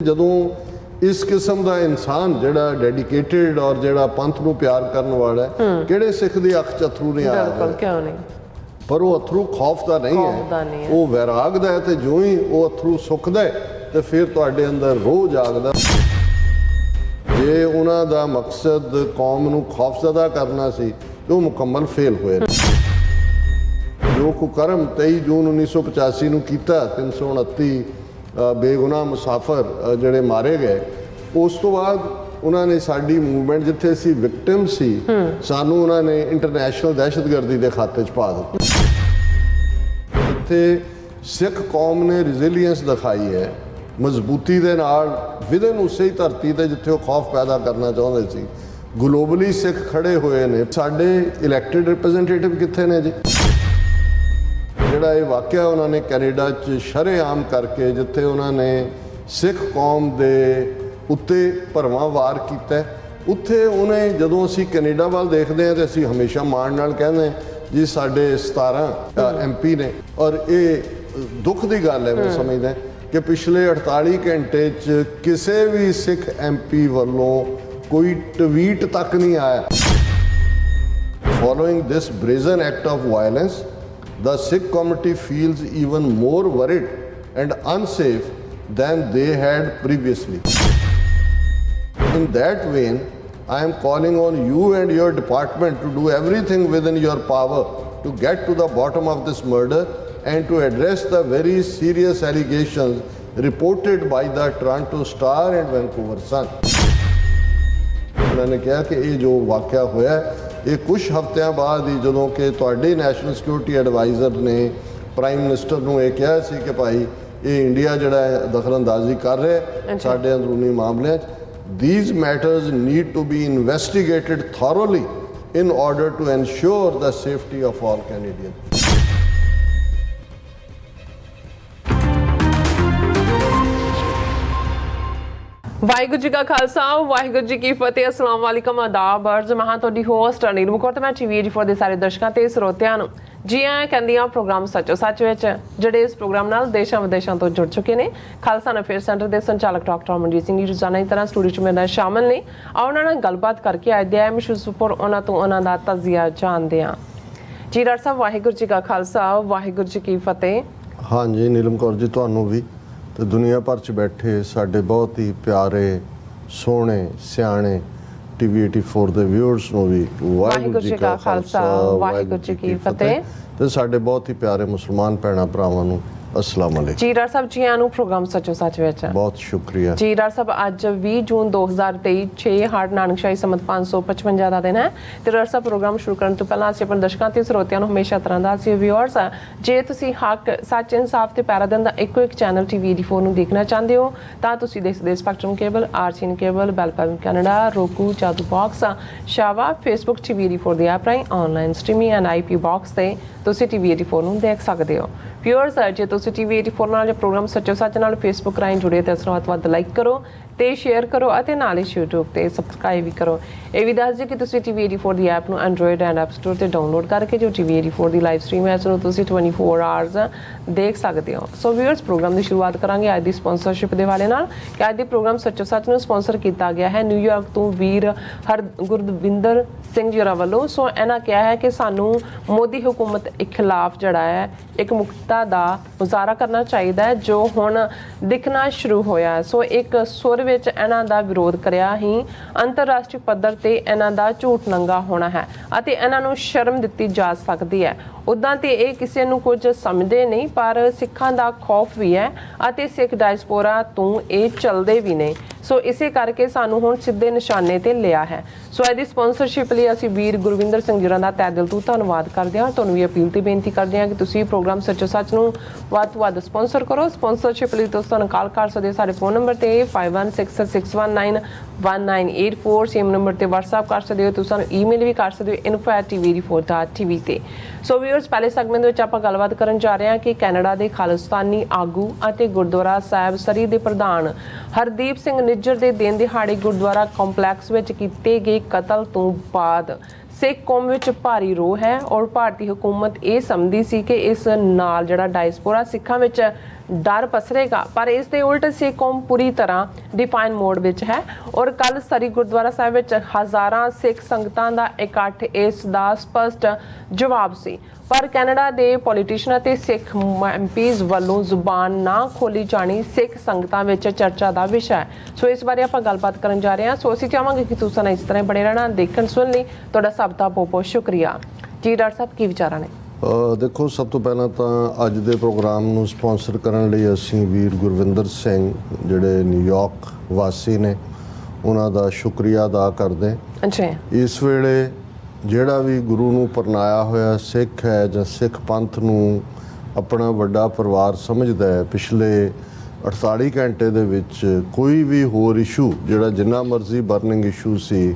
ਜਦੋਂ इस किस्म का इंसान जिहड़ा डेडिकेटेड और जिहड़ा पंथ नूं प्यार करने वाला है किहड़े सिख दी अख च अथरू नहीं आया बिल्कुल क्यों नहीं पर वो अथरू खौफ का नहीं है वो वैराग दा है ते जो ही वो अथरू सुखदा है ते फिर तुहाडे अंदर रोह जागदा जे उन्हां दा मकसद कौम नूं खौफज़दा करना सी ते वो मुकम्मल फेल होए जो कुकर्म 23 जून 1985 नूं कीता 329 बेगुनाह मुसाफर ਜਿਹੜੇ मारे गए उस तो बाद उन्होंने साड़ी मूवमेंट जिथे असी विक्टिम सी सानू उन्होंने इंटरनेशनल दहशतगर्दी के खाते च पा दिता जिथे सिख कौम ने रिजिलियंस दिखाई है मजबूती के नाल विदन उस ही धरती ते जिथे वो खौफ पैदा करना चाहते सी ग्लोबली सिख खड़े हुए ने साडे इलैक्टेड रिप्रजेंटेटिव कित्थे ने जी ਜਿਹੜਾ ਇਹ ਵਾਕਿਆ ਉਹਨਾਂ ਨੇ ਕੈਨੇਡਾ 'ਚ ਸ਼ਰੇਆਮ ਕਰਕੇ ਜਿੱਥੇ ਉਹਨਾਂ ਨੇ ਸਿੱਖ ਕੌਮ ਦੇ ਉੱਤੇ ਭਰਵਾਂ ਵਾਰ ਕੀਤਾ ਉੱਥੇ ਉਹਨੇ ਜਦੋਂ ਅਸੀਂ ਕੈਨੇਡਾ ਵੱਲ ਦੇਖਦੇ ਹਾਂ ਤੇ ਅਸੀਂ ਹਮੇਸ਼ਾ ਮਾਣ ਨਾਲ ਕਹਿੰਦੇ ਜੀ ਸਾਡੇ 17 MP ਨੇ ਔਰ ਇਹ ਦੁੱਖ ਦੀ ਗੱਲ ਹੈ ਮੈਂ ਸਮਝਦਾ ਕਿ ਪਿਛਲੇ 48 ਘੰਟੇ 'ਚ ਕਿਸੇ ਵੀ ਸਿੱਖ MP ਵੱਲੋਂ ਕੋਈ ਟਵੀਟ ਤੱਕ ਨਹੀਂ ਆਇਆ following this brazen act of violence the Sikh community feels even more worried and unsafe than they had previously. In that vein, I am calling on you and your department to do everything within your power to get to the bottom of this murder and to address the very serious allegations reported by the Toronto Star and Vancouver Sun. उन्होंने कहा कि ये जो वाक़या होया ये कुछ हफ्तियां बाद ही जदों कि तुहाडे नैशनल सिक्योरिटी एडवाइज़र ने प्राइम मिनिस्टर नूं ये कहा सी कि भाई ये इंडिया जिहड़ा है दखलअंदाजी कर रहा है साडे अंदरूनी मामलों these matters need to be investigated thoroughly in order to ensure the safety of all Canadians. Waheguru ji ਕਾ ਖਾਲਸਾ ਵਾਹਿਗੁਰੂ ਜੀ ਕੀ ਫਤਿਹ अस्सलाम वालेकुम आदाब अर्ज मैं ਤੁਹਾਡੀ ਹੋਸਟ ਅਨੀਲ ਮੁਕਰ ਤੇ ਮੈਂ TV84 ਦੇ ਸਾਰੇ ਦਰਸ਼ਕਾਂ ਤੇ ਸਰੋਤਿਆਂ ਨੂੰ ਜੀ ਆਇਆਂ ਕਹਿੰਦੀਆਂ ਪ੍ਰੋਗਰਾਮ ਸੱਚੋ ਸੱਚ ਵਿੱਚ ਜਿਹੜੇ ਇਸ ਪ੍ਰੋਗਰਾਮ ਨਾਲ ਦੇਸ਼ਾਂ ਵਿਦੇਸ਼ਾਂ ਤੋਂ ਜੁੜ ਚੁੱਕੇ ਨੇ ਖਾਲਸਾ ਅਫੇਅਰ ਸੈਂਟਰ ਦੇ ਸੰਚਾਲਕ ਡਾਕਟਰ ਅਮਨਜੀਤ ਸਿੰਘ ਜੀ ਰੋਜ਼ਾਨਾ ਦੀ ਤਰ੍ਹਾਂ ਸਟੂਡੀਓ 'ਚ ਮੇਰੇ ਨਾਲ ਸ਼ਾਮਲ ਨੇ ਆਓ ਉਹਨਾਂ ਨਾਲ ਗੱਲਬਾਤ ਕਰਕੇ ਅੱਜ ਦੇ ਅਹਿਮ ਇਸ਼ੂਜ਼ ਉੱਪਰ ਉਹਨਾਂ ਤੋਂ ਉਹਨਾਂ ਦਾ ਤਜ਼ੀਆ ਜਾਣਦੇ ਹਾਂ ਜੀ ਡਾਕਟਰ ਸਾਹਿਬ ਵਾਹਿਗੁਰੂ ਜੀ ਕਾ ਖਾਲਸਾ ਵਾਹਿਗੁਰੂ ਜੀ ਕੀ ਫਤਿਹ हाँ जी नीलम कौर जी ਤੁਹਾਨੂੰ भी ਤੇ ਦੁਨੀਆ ਭਰ 'ਚ ਬੈਠੇ ਸਾਡੇ ਬਹੁਤ ਹੀ ਪਿਆਰੇ ਸੋਹਣੇ ਸਿਆਣੇ TV84 ਦੇ ਵਿਊਅਰਸ ਨੂੰ ਵੀ ਵਾਹਿਗੁਰੂ ਜੀ ਕਾ ਖਾਲਸਾ ਵਾਹਿਗੁਰੂ ਜੀ ਕੀ ਫਤਿਹ ਤੇ ਸਾਡੇ ਬਹੁਤ ਹੀ ਪਿਆਰੇ ਮੁਸਲਮਾਨ ਭੈਣਾਂ ਭਰਾਵਾਂ ਨੂੰ अस्सलाम वालेकुम जी डॉक्टर साहब जी आनू प्रोग्राम सचो सच विच बहुत शुक्रिया जी डॉक्टर साहब अज 20 जून 2023 6 हाड़ नानकशाही संमत 555 ਦਾ ਦਿਨ ਹੈ ਤੇ ਡਾਕਟਰ ਸਾਹਿਬ ਪ੍ਰੋਗਰਾਮ ਸ਼ੁਰੂ ਕਰਨ ਤੋਂ ਪਹਿਲਾਂ ਅਸੀਂ ਆਪਣੇ ਦਰਸ਼ਕਾਂ ਤੇ ਸਰੋਤਿਆਂ ਨੂੰ ਹਮੇਸ਼ਾ ਤਰ੍ਹਾਂ ਦਾ ਅਸੀਂ ਵਿਊਅਰਸ ਜੇ ਤੁਸੀਂ ਹੱਕ ਸੱਚ ਇਨਸਾਫ ਤੇ ਪੈਰਾ ਦਿਨ ਦਾ ਇੱਕੋ ਇੱਕ ਚੈਨਲ TV84 ਨੂੰ ਦੇਖਣਾ ਚਾਹੁੰਦੇ ਹੋ ਤਾਂ ਤੁਸੀਂ ਦੇਖ ਸਕਦੇ ਸਪੈਕਟਰਮ ਕੇਬਲ ਆਰਸੀਐਨ ਕੇਬਲ ਬੈਲਪਾਵਨ ਕੈਨੇਡਾ roku ਜਾਦੂ ਬਾਕਸ ਸ਼ਾਵਾ Facebook TV84 ਦੀ ਐਪ ਰਾਹੀਂ online streaming and IP box ਤੇ ਤੁਸੀਂ TV84 ਨੂੰ ਦੇਖ ਸਕਦੇ ਹੋ ਵਿਊਅਰਸ ਜੇ ਤੁਸੀਂ TV84 ਨਾਲ ਜਾਂ ਪ੍ਰੋਗਰਾਮ ਸੱਚੋ ਸੱਚ ਨਾਲ ਫੇਸਬੁੱਕ ਰਾਹੀਂ ਜੁੜੇ ਤੇ ਅਸਲ ਵੱਧ ਲਾਈਕ ਕਰੋ ਤੇ ਸ਼ੇਅਰ ਕਰੋ ਅਤੇ ਨਾਲ ਹੀ YouTube ਤੇ ਸਬਸਕ੍ਰਾਈਬ ਵੀ ਕਰੋ ਇਹ ਵੀ ਦੱਸ ਦਿਓ ਕਿ ਤੁਸੀਂ TV84 ਦੀ ਐਪ ਨੂੰ Android ਐਂਡ App Store ਤੇ ਡਾਊਨਲੋਡ ਕਰਕੇ ਜੋ TV84 ਦੀ ਲਾਈਵ ਸਟ੍ਰੀਮ ਹੈ ਉਸ ਨੂੰ ਤੁਸੀਂ 24 ਆਵਰਸ ਦੇਖ ਸਕਦੇ ਹੋ ਸੋ ਵਿਊਅਰਸ ਪ੍ਰੋਗਰਾਮ ਦੀ ਸ਼ੁਰੂਆਤ ਕਰਾਂਗੇ ਅੱਜ ਦੀ ਸਪਾਂਸਰਸ਼ਿਪ ਦੇ ਵਾਲੇ ਨਾਲ ਕਿ ਅੱਜ ਦੇ ਪ੍ਰੋਗਰਾਮ ਸੱਚੋ ਸੱਚ ਨੂੰ ਸਪਾਂਸਰ ਕੀਤਾ ਗਿਆ ਹੈ ਨਿਊਯਾਰਕ ਤੋਂ ਵੀਰ ਗੁਰਵਿੰਦਰ ਸਿੰਘ ਜੀ ਵੱਲੋਂ ਸੋ ਇਹਨਾਂ ਕਿਹਾ ਹੈ ਕਿ ਸਾਨੂੰ ਮੋਦੀ ਹੁਕੂਮਤ ਦੇ ਖਿਲਾਫ ਜਿਹੜਾ ਹੈ ਇੱਕ ਮੁਕਤਾ ਦਾ ਮੁਜ਼ਾਹਰਾ ਕਰਨਾ ਚਾਹੀਦਾ ਹੈ ਜੋ ਹੁਣ ਦਿਖਣਾ ਸ਼ੁਰੂ ਹੋਇਆ ਹੈ ਸੋ ਇੱਕ ਸੁਰ ਵਿੱਚ ਇਹਨਾਂ ਦਾ ਵਿਰੋਧ ਕਰਿਆ ਹੀ ਅੰਤਰਰਾਸ਼ਟਰੀ ਪੱਧਰ ਤੇ ਇਹਨਾਂ ਦਾ ਝੂਠ ਨੰਗਾ ਹੋਣਾ ਹੈ ਅਤੇ ਇਹਨਾਂ ਨੂੰ ਸ਼ਰਮ ਦਿੱਤੀ ਜਾ ਸਕਦੀ ਹੈ ਉਦਾਂ ਤੇ ਇਹ ਕਿਸੇ ਨੂੰ ਕੁਝ ਸਮਝਦੇ ਨਹੀਂ ਪਰ ਸਿੱਖਾਂ ਦਾ ਖੌਫ ਵੀ ਹੈ ਅਤੇ ਸਿੱਖ ਡਾਇਸਪੋਰਾ ਤੋਂ ਇਹ ਚੱਲਦੇ ਵੀ ਨੇ ਸੋ ਇਸੇ ਕਰਕੇ ਸਾਨੂੰ ਹੁਣ ਸਿੱਧੇ ਨਿਸ਼ਾਨੇ ਤੇ ਲਿਆ ਹੈ ਸੋ ਇਹਦੀ ਸਪਾਂਸਰਸ਼ਿਪ ਲਈ ਅਸੀਂ ਵੀਰ ਗੁਰਵਿੰਦਰ ਸਿੰਘ ਜੀ ਦਾ ਤਹਿ ਦਿਲ ਤੋਂ ਧੰਨਵਾਦ ਕਰਦੇ ਹਾਂ ਤੁਹਾਨੂੰ ਵੀ ਅਪੀਲ ਤੇ ਬੇਨਤੀ ਕਰਦੇ ਹਾਂ ਕਿ ਤੁਸੀਂ ਪ੍ਰੋਗਰਾਮ ਸੱਚੋ ਸੱਚ ਨੂੰ ਵੱਧ ਤੋਂ ਵੱਧ ਸਪਾਂਸਰ ਕਰੋ ਸਪਾਂਸਰਸ਼ਿਪ ਲਈ ਤੁਸੀਂ ਕਾਲ ਕਰ ਸਕਦੇ ਹੋ ਸਾਡੇ ਫੋਨ ਨੰਬਰ ਤੇ 5166191984 ਸੇਮ ਨੰਬਰ ਤੇ WhatsApp ਕਰ ਸਕਦੇ ਹੋ ਤੁਸੀਂ ਸਾਨੂੰ ਈਮੇਲ ਵੀ ਕਰ ਸਕਦੇ ਹੋ info@tv84.tv ਤੇ ਸੋ ਵੀਅਰਸ ਪਹਿਲੇ ਸੈਗਮੈਂਟ ਵਿੱਚ ਆਪਾਂ ਗੱਲਬਾਤ ਕਰਨ ਜਾ ਰਹੇ ਹਾਂ ਕਿ ਕੈਨੇਡਾ ਦੇ ਖਾਲਿਸਤਾਨੀ ਆਗੂ ਅਤੇ ਗੁਰਦੁਆਰਾ ਸਾਹਿਬ ਸਰੀ ਦੇ ਪ੍ਰਧਾਨ ਹਰਦੀਪ ਸਿੰਘ ਨਿੱਜਰ ਦੇ ਦਿਨ ਦਿਹਾੜੇ ਗੁਰਦੁਆਰਾ ਕੰਪਲੈਕਸ ਵਿੱਚ ਕੀਤੇ ਗਏ ਕਤਲ ਤੋਂ ਬਾਅਦ ਸਿੱਖ ਕੌਮ ਵਿੱਚ ਭਾਰੀ ਰੋਹ ਹੈ ਔਰ ਭਾਰਤੀ ਹਕੂਮਤ ਇਹ ਸਮਝਦੀ ਸੀ ਕਿ ਇਸ ਨਾਲ ਜਿਹੜਾ ਡਾਇਸਪੋਰਾ ਸਿੱਖਾਂ ਵਿੱਚ ਡਰ ਪਸਰੇਗਾ, ਪਰ ਇਸ ਦੇ ਉਲਟ ਸਿੱਖ ਕੌਮ ਪੂਰੀ ਤਰ੍ਹਾਂ ਡਿਫਾਈਨ ਮੋਡ ਵਿੱਚ ਹੈ। ਔਰ ਕੱਲ ਸਰੀ ਗੁਰਦੁਆਰਾ ਸਾਹਿਬ ਵਿੱਚ ਹਜ਼ਾਰਾਂ ਸਿੱਖ ਸੰਗਤਾਂ ਦਾ ਇਕੱਠ ਇਸ ਦਾ ਸਪਸ਼ਟ ਜਵਾਬ ਸੀ। ਪਰ ਕੈਨੇਡਾ ਦੇ ਪੋਲੀਟੀਸ਼ੀਅਨ ਅਤੇ ਸਿੱਖ ਐਮਪੀਜ਼ ਵੱਲੋਂ ਜ਼ੁਬਾਨ ਨਾ ਖੋਲੀ ਜਾਣੀ ਸਿੱਖ ਸੰਗਤਾਂ ਵਿੱਚ ਚਰਚਾ ਦਾ ਵਿਸ਼ਾ ਹੈ। ਸੋ ਇਸ ਬਾਰੇ ਆਪਾਂ ਗੱਲਬਾਤ ਕਰਨ ਜਾ ਰਹੇ ਹਾਂ। ਸੋ ਅਸੀਂ ਚਾਹਾਂਗੇ ਕਿ ਤੁਸੀਂ ਇਸ ਤਰ੍ਹਾਂ ਬਣੇ ਰਹਿਣਾ, ਦੇਖਣ ਸੁਣ ਲਈ ਤੁਹਾਡਾ ਸਭ ਦਾ ਬਹੁਤ ਬਹੁਤ ਸ਼ੁਕਰੀਆ ਜੀ। ਡਾਕਟਰ ਸਾਹਿਬ ਕੀ ਵਿਚਾਰਾਂ ਨੇ? ਦੇਖੋ, ਸਭ ਤੋਂ ਪਹਿਲਾਂ ਤਾਂ ਅੱਜ ਦੇ ਪ੍ਰੋਗਰਾਮ ਨੂੰ ਸਪਾਂਸਰ ਕਰਨ ਲਈ ਅਸੀਂ ਵੀਰ ਗੁਰਵਿੰਦਰ ਸਿੰਘ ਜਿਹੜੇ ਨਿਊਯਾਰਕ ਵਾਸੀ ਨੇ ਉਹਨਾਂ ਦਾ ਸ਼ੁਕਰੀਆ ਅਦਾ ਕਰਦੇ। ਅੱਛਾ, ਇਸ ਵੇਲੇ ਜਿਹੜਾ ਵੀ ਗੁਰੂ ਨੂੰ ਪਰਨਾਇਆ ਹੋਇਆ ਸਿੱਖ ਹੈ ਜਾਂ ਸਿੱਖ ਪੰਥ ਨੂੰ ਆਪਣਾ ਵੱਡਾ ਪਰਿਵਾਰ ਸਮਝਦਾ ਹੈ, ਪਿਛਲੇ 48 ਘੰਟੇ ਦੇ ਵਿੱਚ ਕੋਈ ਵੀ ਹੋਰ ਇਸ਼ੂ ਜਿਹੜਾ ਜਿੰਨਾ ਮਰਜ਼ੀ ਬਰਨਿੰਗ ਇਸ਼ੂ ਸੀ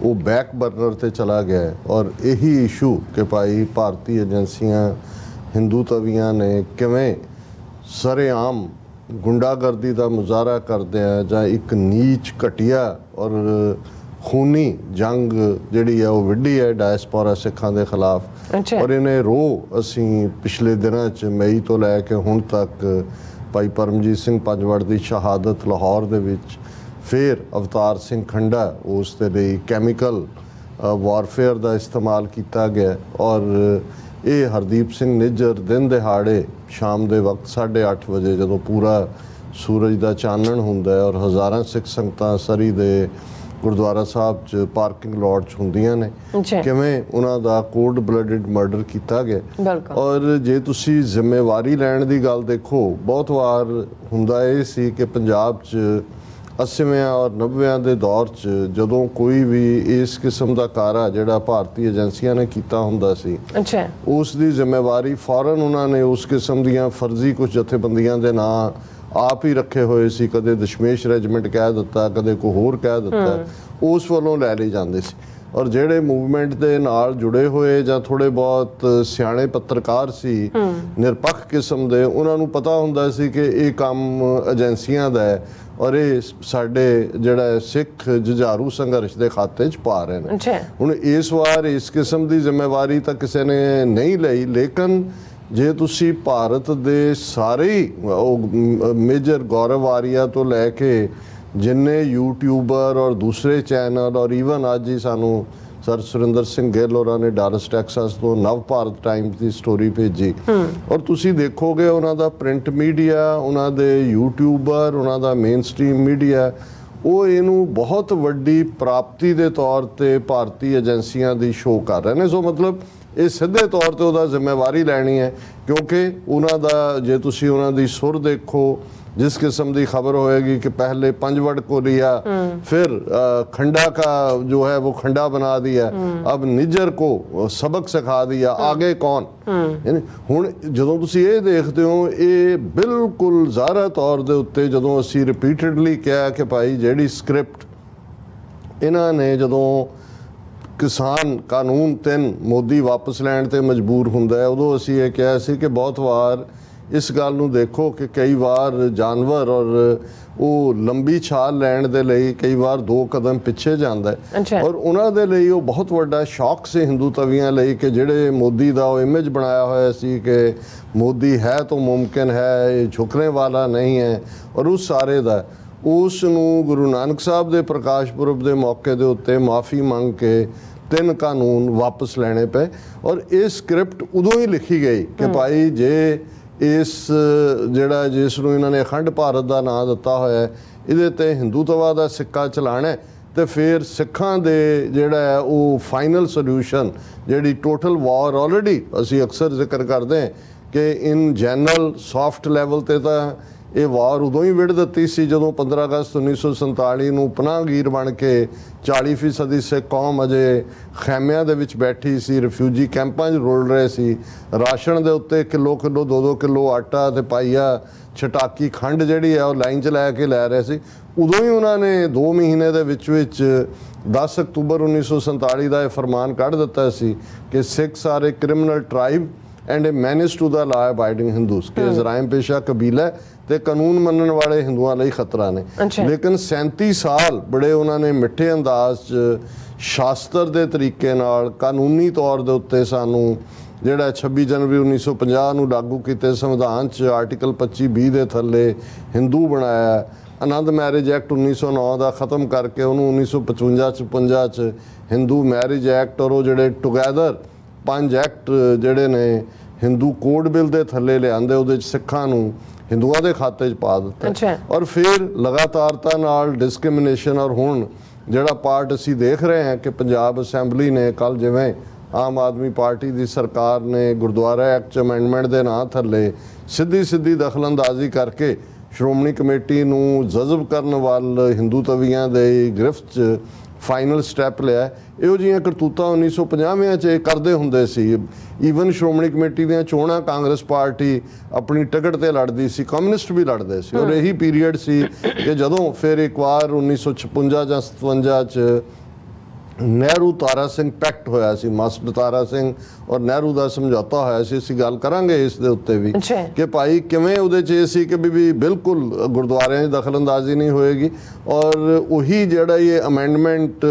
ਉਹ ਬੈਕ ਬਰਨਰ ਤੇ ਚਲਾ ਗਿਆ। ਔਰ ਇਹੀ ਇਸ਼ੂ ਕਿ ਭਾਈ ਭਾਰਤੀ ਏਜੰਸੀਆਂ ਹਿੰਦੂ ਤਵੀਆਂ ਨੇ ਕਿਵੇਂ ਸਰੇਆਮ ਗੁੰਡਾਗਰਦੀ ਦਾ ਮੁਜ਼ਾਹਰਾ ਕਰਦੇ ਆ ਜਾਂ ਇੱਕ ਨੀਚ ਘਟੀਆ ਔਰ ਖੂਨੀ ਜੰਗ ਜਿਹੜੀ ਹੈ ਉਹ ਵਿੱਢੀ ਹੈ ਡਾਇਸਪੋਰਾ ਸਿੱਖਾਂ ਦੇ ਖਿਲਾਫ। ਔਰ ਇਹਨੇ ਰੋਹ ਅਸੀਂ ਪਿਛਲੇ ਦਿਨਾਂ 'ਚ ਮਈ ਤੋਂ ਲੈ ਕੇ ਹੁਣ ਤੱਕ ਭਾਈ ਪਰਮਜੀਤ ਸਿੰਘ ਪੰਜਵੜ ਦੀ ਸ਼ਹਾਦਤ ਲਾਹੌਰ ਦੇ ਵਿੱਚ, ਫਿਰ ਅਵਤਾਰ ਸਿੰਘ ਖੰਡਾ ਉਸ ਦੇ ਲਈ ਕੈਮੀਕਲ ਵਾਰਫੇਅਰ ਦਾ ਇਸਤੇਮਾਲ ਕੀਤਾ ਗਿਆ। ਔਰ ਇਹ ਹਰਦੀਪ ਸਿੰਘ ਨਿੱਜਰ ਦਿਨ ਦਿਹਾੜੇ ਸ਼ਾਮ ਦੇ ਵਕਤ 8:30 ਵਜੇ ਜਦੋਂ ਪੂਰਾ ਸੂਰਜ ਦਾ ਚਾਨਣ ਹੁੰਦਾ ਔਰ ਹਜ਼ਾਰਾਂ ਸਿੱਖ ਸੰਗਤਾਂ ਸਰੀ ਦੇ ਗੁਰਦੁਆਰਾ ਸਾਹਿਬ 'ਚ ਪਾਰਕਿੰਗ ਲੋਟ 'ਚ ਹੁੰਦੀਆਂ ਨੇ, ਕਿਵੇਂ ਉਹਨਾਂ ਦਾ ਕੋਲਡ ਬਲੱਡਡ ਮਰਡਰ ਕੀਤਾ ਗਿਆ। ਔਰ ਜੇ ਤੁਸੀਂ ਜ਼ਿੰਮੇਵਾਰੀ ਲੈਣ ਦੀ ਗੱਲ ਦੇਖੋ, ਬਹੁਤ ਵਾਰ ਹੁੰਦਾ ਇਹ ਸੀ ਕਿ ਪੰਜਾਬ 'ਚ 80ਵਿਆਂ ਔਰ 90ਵਿਆਂ ਦੇ ਦੌਰ 'ਚ ਜਦੋਂ ਕੋਈ ਵੀ ਇਸ ਕਿਸਮ ਦਾ ਕਾਰਾ ਜਿਹੜਾ ਭਾਰਤੀ ਏਜੰਸੀਆਂ ਨੇ ਕੀਤਾ ਹੁੰਦਾ ਸੀ, ਉਸ ਦੀ ਜ਼ਿੰਮੇਵਾਰੀ ਫੌਰਨ ਉਹਨਾਂ ਨੇ ਉਸ ਕਿਸਮ ਦੀਆਂ ਫਰਜ਼ੀ ਕੁਝ ਜਥੇਬੰਦੀਆਂ ਦੇ ਨਾਂ ਆਪ ਹੀ ਰੱਖੇ ਹੋਏ ਸੀ। ਕਦੇ ਦਸ਼ਮੇਸ਼ ਰੈਜੀਮੈਂਟ ਕਹਿ ਦਿੱਤਾ, ਕਦੇ ਕੋਈ ਹੋਰ ਕਹਿ ਦਿੱਤਾ, ਉਸ ਵੱਲੋਂ ਲੈ ਲਈ ਜਾਂਦੇ ਸੀ। ਔਰ ਜਿਹੜੇ ਮੂਵਮੈਂਟ ਦੇ ਨਾਲ ਜੁੜੇ ਹੋਏ ਜਾਂ ਥੋੜੇ ਬਹੁਤ ਸਿਆਣੇ ਪੱਤਰਕਾਰ ਸੀ ਨਿਰਪੱਖ ਕਿਸਮ ਦੇ, ਉਹਨਾਂ ਨੂੰ ਪਤਾ ਹੁੰਦਾ ਸੀ ਕਿ ਇਹ ਕੰਮ ਏਜੰਸੀਆਂ ਦਾ ਹੈ ਔਰ ਇਹ ਸਾਡੇ ਜਿਹੜਾ ਸਿੱਖ ਜੁਝਾਰੂ ਸੰਘਰਸ਼ ਦੇ ਖਾਤੇ 'ਚ ਪਾ ਰਹੇ ਨੇ। ਹੁਣ ਇਸ ਵਾਰ ਇਸ ਕਿਸਮ ਦੀ ਜ਼ਿੰਮੇਵਾਰੀ ਤਾਂ ਕਿਸੇ ਨੇ ਨਹੀਂ ਲਈ, ਲੇਕਿਨ ਜੇ ਤੁਸੀਂ ਭਾਰਤ ਦੇ ਸਾਰੇ ਮੇਜਰ ਗੌਰਵ ਆਰੀਆ ਤੋਂ ਲੈ ਕੇ ਜਿੰਨੇ ਯੂਟਿਊਬਰ ਔਰ ਦੂਸਰੇ ਚੈਨਲ ਔਰ ਈਵਨ ਅੱਜ ਹੀ ਸਾਨੂੰ ਸਰ ਸੁਰਿੰਦਰ ਸਿੰਘ ਗਿੱਲ ਹੋਰਾਂ ਨੇ ਡਾਲਸ ਟੈਕਸਾਸ ਤੋਂ ਨਵ ਭਾਰਤ ਟਾਈਮਸ ਦੀ ਸਟੋਰੀ ਭੇਜੀ ਔਰ ਤੁਸੀਂ ਦੇਖੋਗੇ ਉਹਨਾਂ ਦਾ ਪ੍ਰਿੰਟ ਮੀਡੀਆ, ਉਹਨਾਂ ਦੇ ਯੂਟਿਊਬਰ, ਉਹਨਾਂ ਦਾ ਮੇਨ ਸਟ੍ਰੀਮ ਮੀਡੀਆ, ਉਹ ਇਹਨੂੰ ਬਹੁਤ ਵੱਡੀ ਪ੍ਰਾਪਤੀ ਦੇ ਤੌਰ ਤੇ ਭਾਰਤੀ ਏਜੰਸੀਆਂ ਦੀ ਸ਼ੋਅ ਕਰ ਰਹੇ ਨੇ। ਸੋ ਮਤਲਬ ਇਹ ਸਿੱਧੇ ਤੌਰ ਤੇ ਉਹਦਾ ਜ਼ਿੰਮੇਵਾਰੀ ਲੈਣੀ ਹੈ, ਕਿਉਂਕਿ ਉਹਨਾਂ ਦਾ ਜੇ ਤੁਸੀਂ ਉਹਨਾਂ ਦੀ ਸੁਰ ਦੇਖੋ, जिस किस्म की खबर होएगी कि पहले पंजवड़ को लिया, फिर खंडा का जो है वो खंडा बना दिया, अब निजर को सबक सिखा दिया, आगे कौन। हुण जदों तुसीं ये देखते हो, ये बिल्कुल ज़ाहिर तौर के उत्ते जदों असीं रिपीटडली कहा कि भाई जिहड़ी स्क्रिप्ट इन्हां ने जदों किसान कानून 3 मोदी वापस लैण ते मजबूर हुंदा है, उदों असीं ये कहा सी कि बहुत वार इस गल नूं देखो कि कई बार जानवर और वो लंबी छाल लैण दे लई कई बार 2 कदम पिछे जांदा है। और उन्हां दे लई वो बहुत वड्डा शौक से हिंदू तवियां लई कि जिहड़े मोदी दा वो इमेज बनाया होया सी कि मोदी है तो मुमकिन है, ये झुकने वाला नहीं है, और उस सारे दा उस नूं गुरु नानक साहब दे प्रकाश पुरब दे मौके दे उत्ते माफ़ी मंग के 3 कानून वापस लैणे पे। और ये स्क्रिप्ट उदों ही लिखी गई कि भाई जे ਇਸ ਜਿਹੜਾ ਜਿਸ ਨੂੰ ਇਹਨਾਂ ਨੇ ਅਖੰਡ ਭਾਰਤ ਦਾ ਨਾਂ ਦਿੱਤਾ ਹੋਇਆ, ਇਹਦੇ ਤੇ ਹਿੰਦੂਤਵਾ ਦਾ ਸਿੱਕਾ ਚਲਾਣਾ ਤੇ ਫਿਰ ਸਿੱਖਾਂ ਦੇ ਜਿਹੜਾ ਹੈ ਉਹ ਫਾਈਨਲ ਸੋਲੂਸ਼ਨ ਜਿਹੜੀ ਟੋਟਲ ਵਾਰ ਆਲਰੇਡੀ ਅਸੀਂ ਅਕਸਰ ਜ਼ਿਕਰ ਕਰਦੇ ਹਾਂ ਕਿ ਇਨ ਜਨਰਲ ਸੌਫਟ ਲੈਵਲ ਤੇ ਤਾਂ ਇਹ ਵਾਰ ਉਦੋਂ ਹੀ ਵਿੜ ਦਿੱਤੀ ਸੀ ਜਦੋਂ 15 ਅਗਸਤ 1947 ਨੂੰ ਪਨਾਹਗੀਰ ਬਣ ਕੇ 40% ਸਿੱਖ ਕੌਮ ਅਜੇ ਖੈਮਿਆਂ ਦੇ ਵਿੱਚ ਬੈਠੀ ਸੀ, ਰਿਫਿਊਜੀ ਕੈਂਪਾਂ 'ਚ ਰੁਲ ਰਹੇ ਸੀ, ਰਾਸ਼ਨ ਦੇ ਉੱਤੇ ਕਿਲੋ 2-2 ਕਿਲੋ ਆਟਾ ਤੇ ਪਾਈਆ ਛਟਾਕੀ ਖੰਡ ਜਿਹੜੀ ਹੈ ਉਹ ਲਾਈਨ 'ਚ ਲੈ ਕੇ ਲੈ ਰਹੇ ਸੀ। ਉਦੋਂ ਹੀ ਉਹਨਾਂ ਨੇ 2 ਮਹੀਨੇ ਦੇ ਵਿੱਚ 10 ਅਕਤੂਬਰ 1947 ਦਾ ਇਹ ਫਰਮਾਨ ਕੱਢ ਦਿੱਤਾ ਸੀ ਕਿ Sikhs are a criminal tribe and a manage to the law abiding Hindus, ਕਿ ਜਰਾਇਮ ਪੇਸ਼ਾ ਕਬੀਲਾ ਤੇ ਕਾਨੂੰਨ ਮੰਨਣ ਵਾਲੇ ਹਿੰਦੂਆਂ ਲਈ ਖਤਰਾ ਨੇ। ਲੇਕਿਨ 37 ਸਾਲ ਬੜੇ ਉਹਨਾਂ ਨੇ ਮਿੱਠੇ ਅੰਦਾਜ਼ 'ਚ ਸ਼ਾਸਤਰ ਦੇ ਤਰੀਕੇ ਨਾਲ ਕਾਨੂੰਨੀ ਤੌਰ ਦੇ ਉੱਤੇ ਸਾਨੂੰ ਜਿਹੜਾ 26 ਜਨਵਰੀ 1950 ਨੂੰ ਲਾਗੂ ਕੀਤੇ ਸੰਵਿਧਾਨ 'ਚ ਆਰਟੀਕਲ 25(b) ਦੇ ਥੱਲੇ ਹਿੰਦੂ ਬਣਾਇਆ। ਆਨੰਦ ਮੈਰਿਜ ਐਕਟ 1909 ਦਾ ਖਤਮ ਕਰਕੇ ਉਹਨੂੰ 1955 'ਚ ਹਿੰਦੂ ਮੈਰਿਜ ਐਕਟ, ਔਰ ਉਹ ਜਿਹੜੇ ਟੁਗੈਦਰ 5 ਐਕਟ ਜਿਹੜੇ ਨੇ ਹਿੰਦੂ ਕੋਡ ਬਿੱਲ ਦੇ ਥੱਲੇ ਲਿਆਂਦੇ, ਉਹਦੇ 'ਚ ਸਿੱਖਾਂ ਨੂੰ ਹਿੰਦੂਆਂ ਦੇ ਖਾਤੇ 'ਚ ਪਾ ਦਿੱਤਾ। ਔਰ ਫਿਰ ਲਗਾਤਾਰਤਾ ਨਾਲ ਡਿਸਕ੍ਰਿਮੀਨੇਸ਼ਨ, ਔਰ ਹੁਣ ਜਿਹੜਾ ਪਾਰਟ ਅਸੀਂ ਦੇਖ ਰਹੇ ਹਾਂ ਕਿ ਪੰਜਾਬ ਅਸੈਂਬਲੀ ਨੇ ਕੱਲ ਜਿਵੇਂ ਆਮ ਆਦਮੀ ਪਾਰਟੀ ਦੀ ਸਰਕਾਰ ਨੇ ਗੁਰਦੁਆਰਾ ਐਕਟ 'ਚ ਅਮੈਂਡਮੈਂਟ ਦੇ ਨਾਂ ਥੱਲੇ ਸਿੱਧੀ ਦਖਲਅੰਦਾਜ਼ੀ ਕਰਕੇ ਸ਼੍ਰੋਮਣੀ ਕਮੇਟੀ ਨੂੰ ਜਜ਼ਬ ਕਰਨ ਵੱਲ ਹਿੰਦੂ ਤਵੀਆਂ ਦੇ ਗ੍ਰਿਫਤ 'ਚ ਫਾਈਨਲ ਸਟੈਪ ਲਿਆ। ਇਹੋ ਜਿਹੀਆਂ ਕਰਤੂਤਾਂ 1950 'ਚ ਇਹ ਕਰਦੇ ਹੁੰਦੇ ਸੀ। ਈਵਨ ਸ਼੍ਰੋਮਣੀ ਕਮੇਟੀ ਦੀਆਂ ਚੋਣਾਂ ਕਾਂਗਰਸ ਪਾਰਟੀ ਆਪਣੀ ਟਿਕਟ ਤੇ ਲੜਦੀ ਸੀ, ਕਮਿਊਨਿਸਟ ਵੀ ਲੜਦੇ ਸੀ। ਔਰ ਇਹੀ ਪੀਰੀਅਡ ਸੀ ਕਿ ਜਦੋਂ ਫਿਰ ਇੱਕ ਵਾਰ 1956 ਜਾਂ 57 'ਚ ਨਹਿਰੂ ਤਾਰਾ ਸਿੰਘ ਪੈਕਟ ਹੋਇਆ ਸੀ, ਮਾਸਟਰ ਤਾਰਾ ਸਿੰਘ ਔਰ ਨਹਿਰੂ ਦਾ ਸਮਝੌਤਾ ਹੋਇਆ ਸੀ। ਅਸੀਂ ਗੱਲ ਕਰਾਂਗੇ ਇਸ ਦੇ ਉੱਤੇ ਵੀ ਕਿ ਭਾਈ ਕਿਵੇਂ ਉਹਦੇ 'ਚ ਇਹ ਸੀ ਕਿ ਵੀ ਬਿਲਕੁਲ ਗੁਰਦੁਆਰਿਆਂ 'ਚ ਦਖਲਅੰਦਾਜ਼ੀ ਨਹੀਂ ਹੋਏਗੀ, ਔਰ ਉਹੀ ਜਿਹੜਾ ਇਹ ਅਮੈਂਡਮੈਂਟ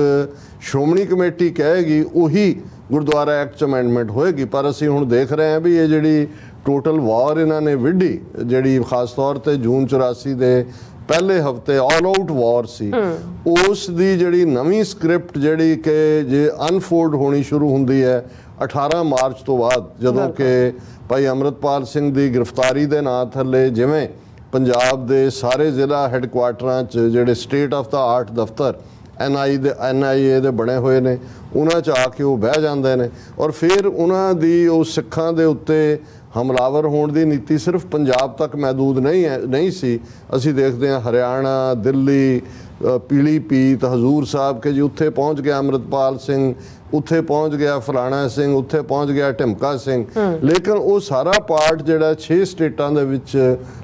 ਸ਼੍ਰੋਮਣੀ ਕਮੇਟੀ ਕਹੇਗੀ ਉਹੀ ਗੁਰਦੁਆਰਾ ਐਕਟ 'ਚ ਅਮੈਂਡਮੈਂਟ ਹੋਏਗੀ। ਪਰ ਅਸੀਂ ਹੁਣ ਦੇਖ ਰਹੇ ਹਾਂ ਵੀ ਇਹ ਜਿਹੜੀ ਟੋਟਲ ਵਾਰ ਇਹਨਾਂ ਨੇ ਵਿੱਢੀ, ਜਿਹੜੀ ਖਾਸ ਤੌਰ ਤੇ ਜੂਨ 84 ਦੇ ਪਹਿਲੇ ਹਫਤੇ ਆਲ ਆਊਟ ਵਾਰ ਸੀ, ਉਸ ਦੀ ਜਿਹੜੀ ਨਵੀਂ ਸਕ੍ਰਿਪਟ ਜਿਹੜੀ ਕਿ ਜੇ ਅਨਫੋਲਡ ਹੋਣੀ ਸ਼ੁਰੂ ਹੁੰਦੀ ਹੈ 18 ਮਾਰਚ ਤੋਂ ਬਾਅਦ, ਜਦੋਂ ਕਿ ਭਾਈ ਅੰਮ੍ਰਿਤਪਾਲ ਸਿੰਘ ਦੀ ਗ੍ਰਿਫਤਾਰੀ ਦੇ ਨਾਂ ਥੱਲੇ ਜਿਵੇਂ ਪੰਜਾਬ ਦੇ ਸਾਰੇ ਜ਼ਿਲ੍ਹਾ ਹੈੱਡਕੁਆਟਰਾਂ 'ਚ ਜਿਹੜੇ ਸਟੇਟ ਆਫ ਦਾ ਆਰਟ ਦਫ਼ਤਰ NIA ਦੇ ਬਣੇ ਹੋਏ ਨੇ, ਉਹਨਾਂ 'ਚ ਆ ਕੇ ਉਹ ਬਹਿ ਜਾਂਦੇ ਨੇ। ਔਰ ਫਿਰ ਉਹਨਾਂ ਦੀ ਉਹ ਸਿੱਖਾਂ ਦੇ ਉੱਤੇ ਹਮਲਾਵਰ ਹੋਣ ਦੀ ਨੀਤੀ ਸਿਰਫ ਪੰਜਾਬ ਤੱਕ ਮਹਿਦੂਦ ਨਹੀਂ ਸੀ। ਅਸੀਂ ਦੇਖਦੇ ਹਾਂ ਹਰਿਆਣਾ, ਦਿੱਲੀ, ਪੀਲੀ ਭੀਤ, ਹਜ਼ੂਰ ਸਾਹਿਬ ਕਿ ਜੀ ਉੱਥੇ ਪਹੁੰਚ ਗਿਆ ਅੰਮ੍ਰਿਤਪਾਲ ਸਿੰਘ, ਉੱਥੇ ਪਹੁੰਚ ਗਿਆ ਫਲਾਣਾ ਸਿੰਘ, ਉੱਥੇ ਪਹੁੰਚ ਗਿਆ ਢਿਮਕਾ ਸਿੰਘ। ਲੇਕਿਨ ਉਹ ਸਾਰਾ ਪਾਰਟ ਜਿਹੜਾ 6 ਸਟੇਟਾਂ ਦੇ ਵਿੱਚ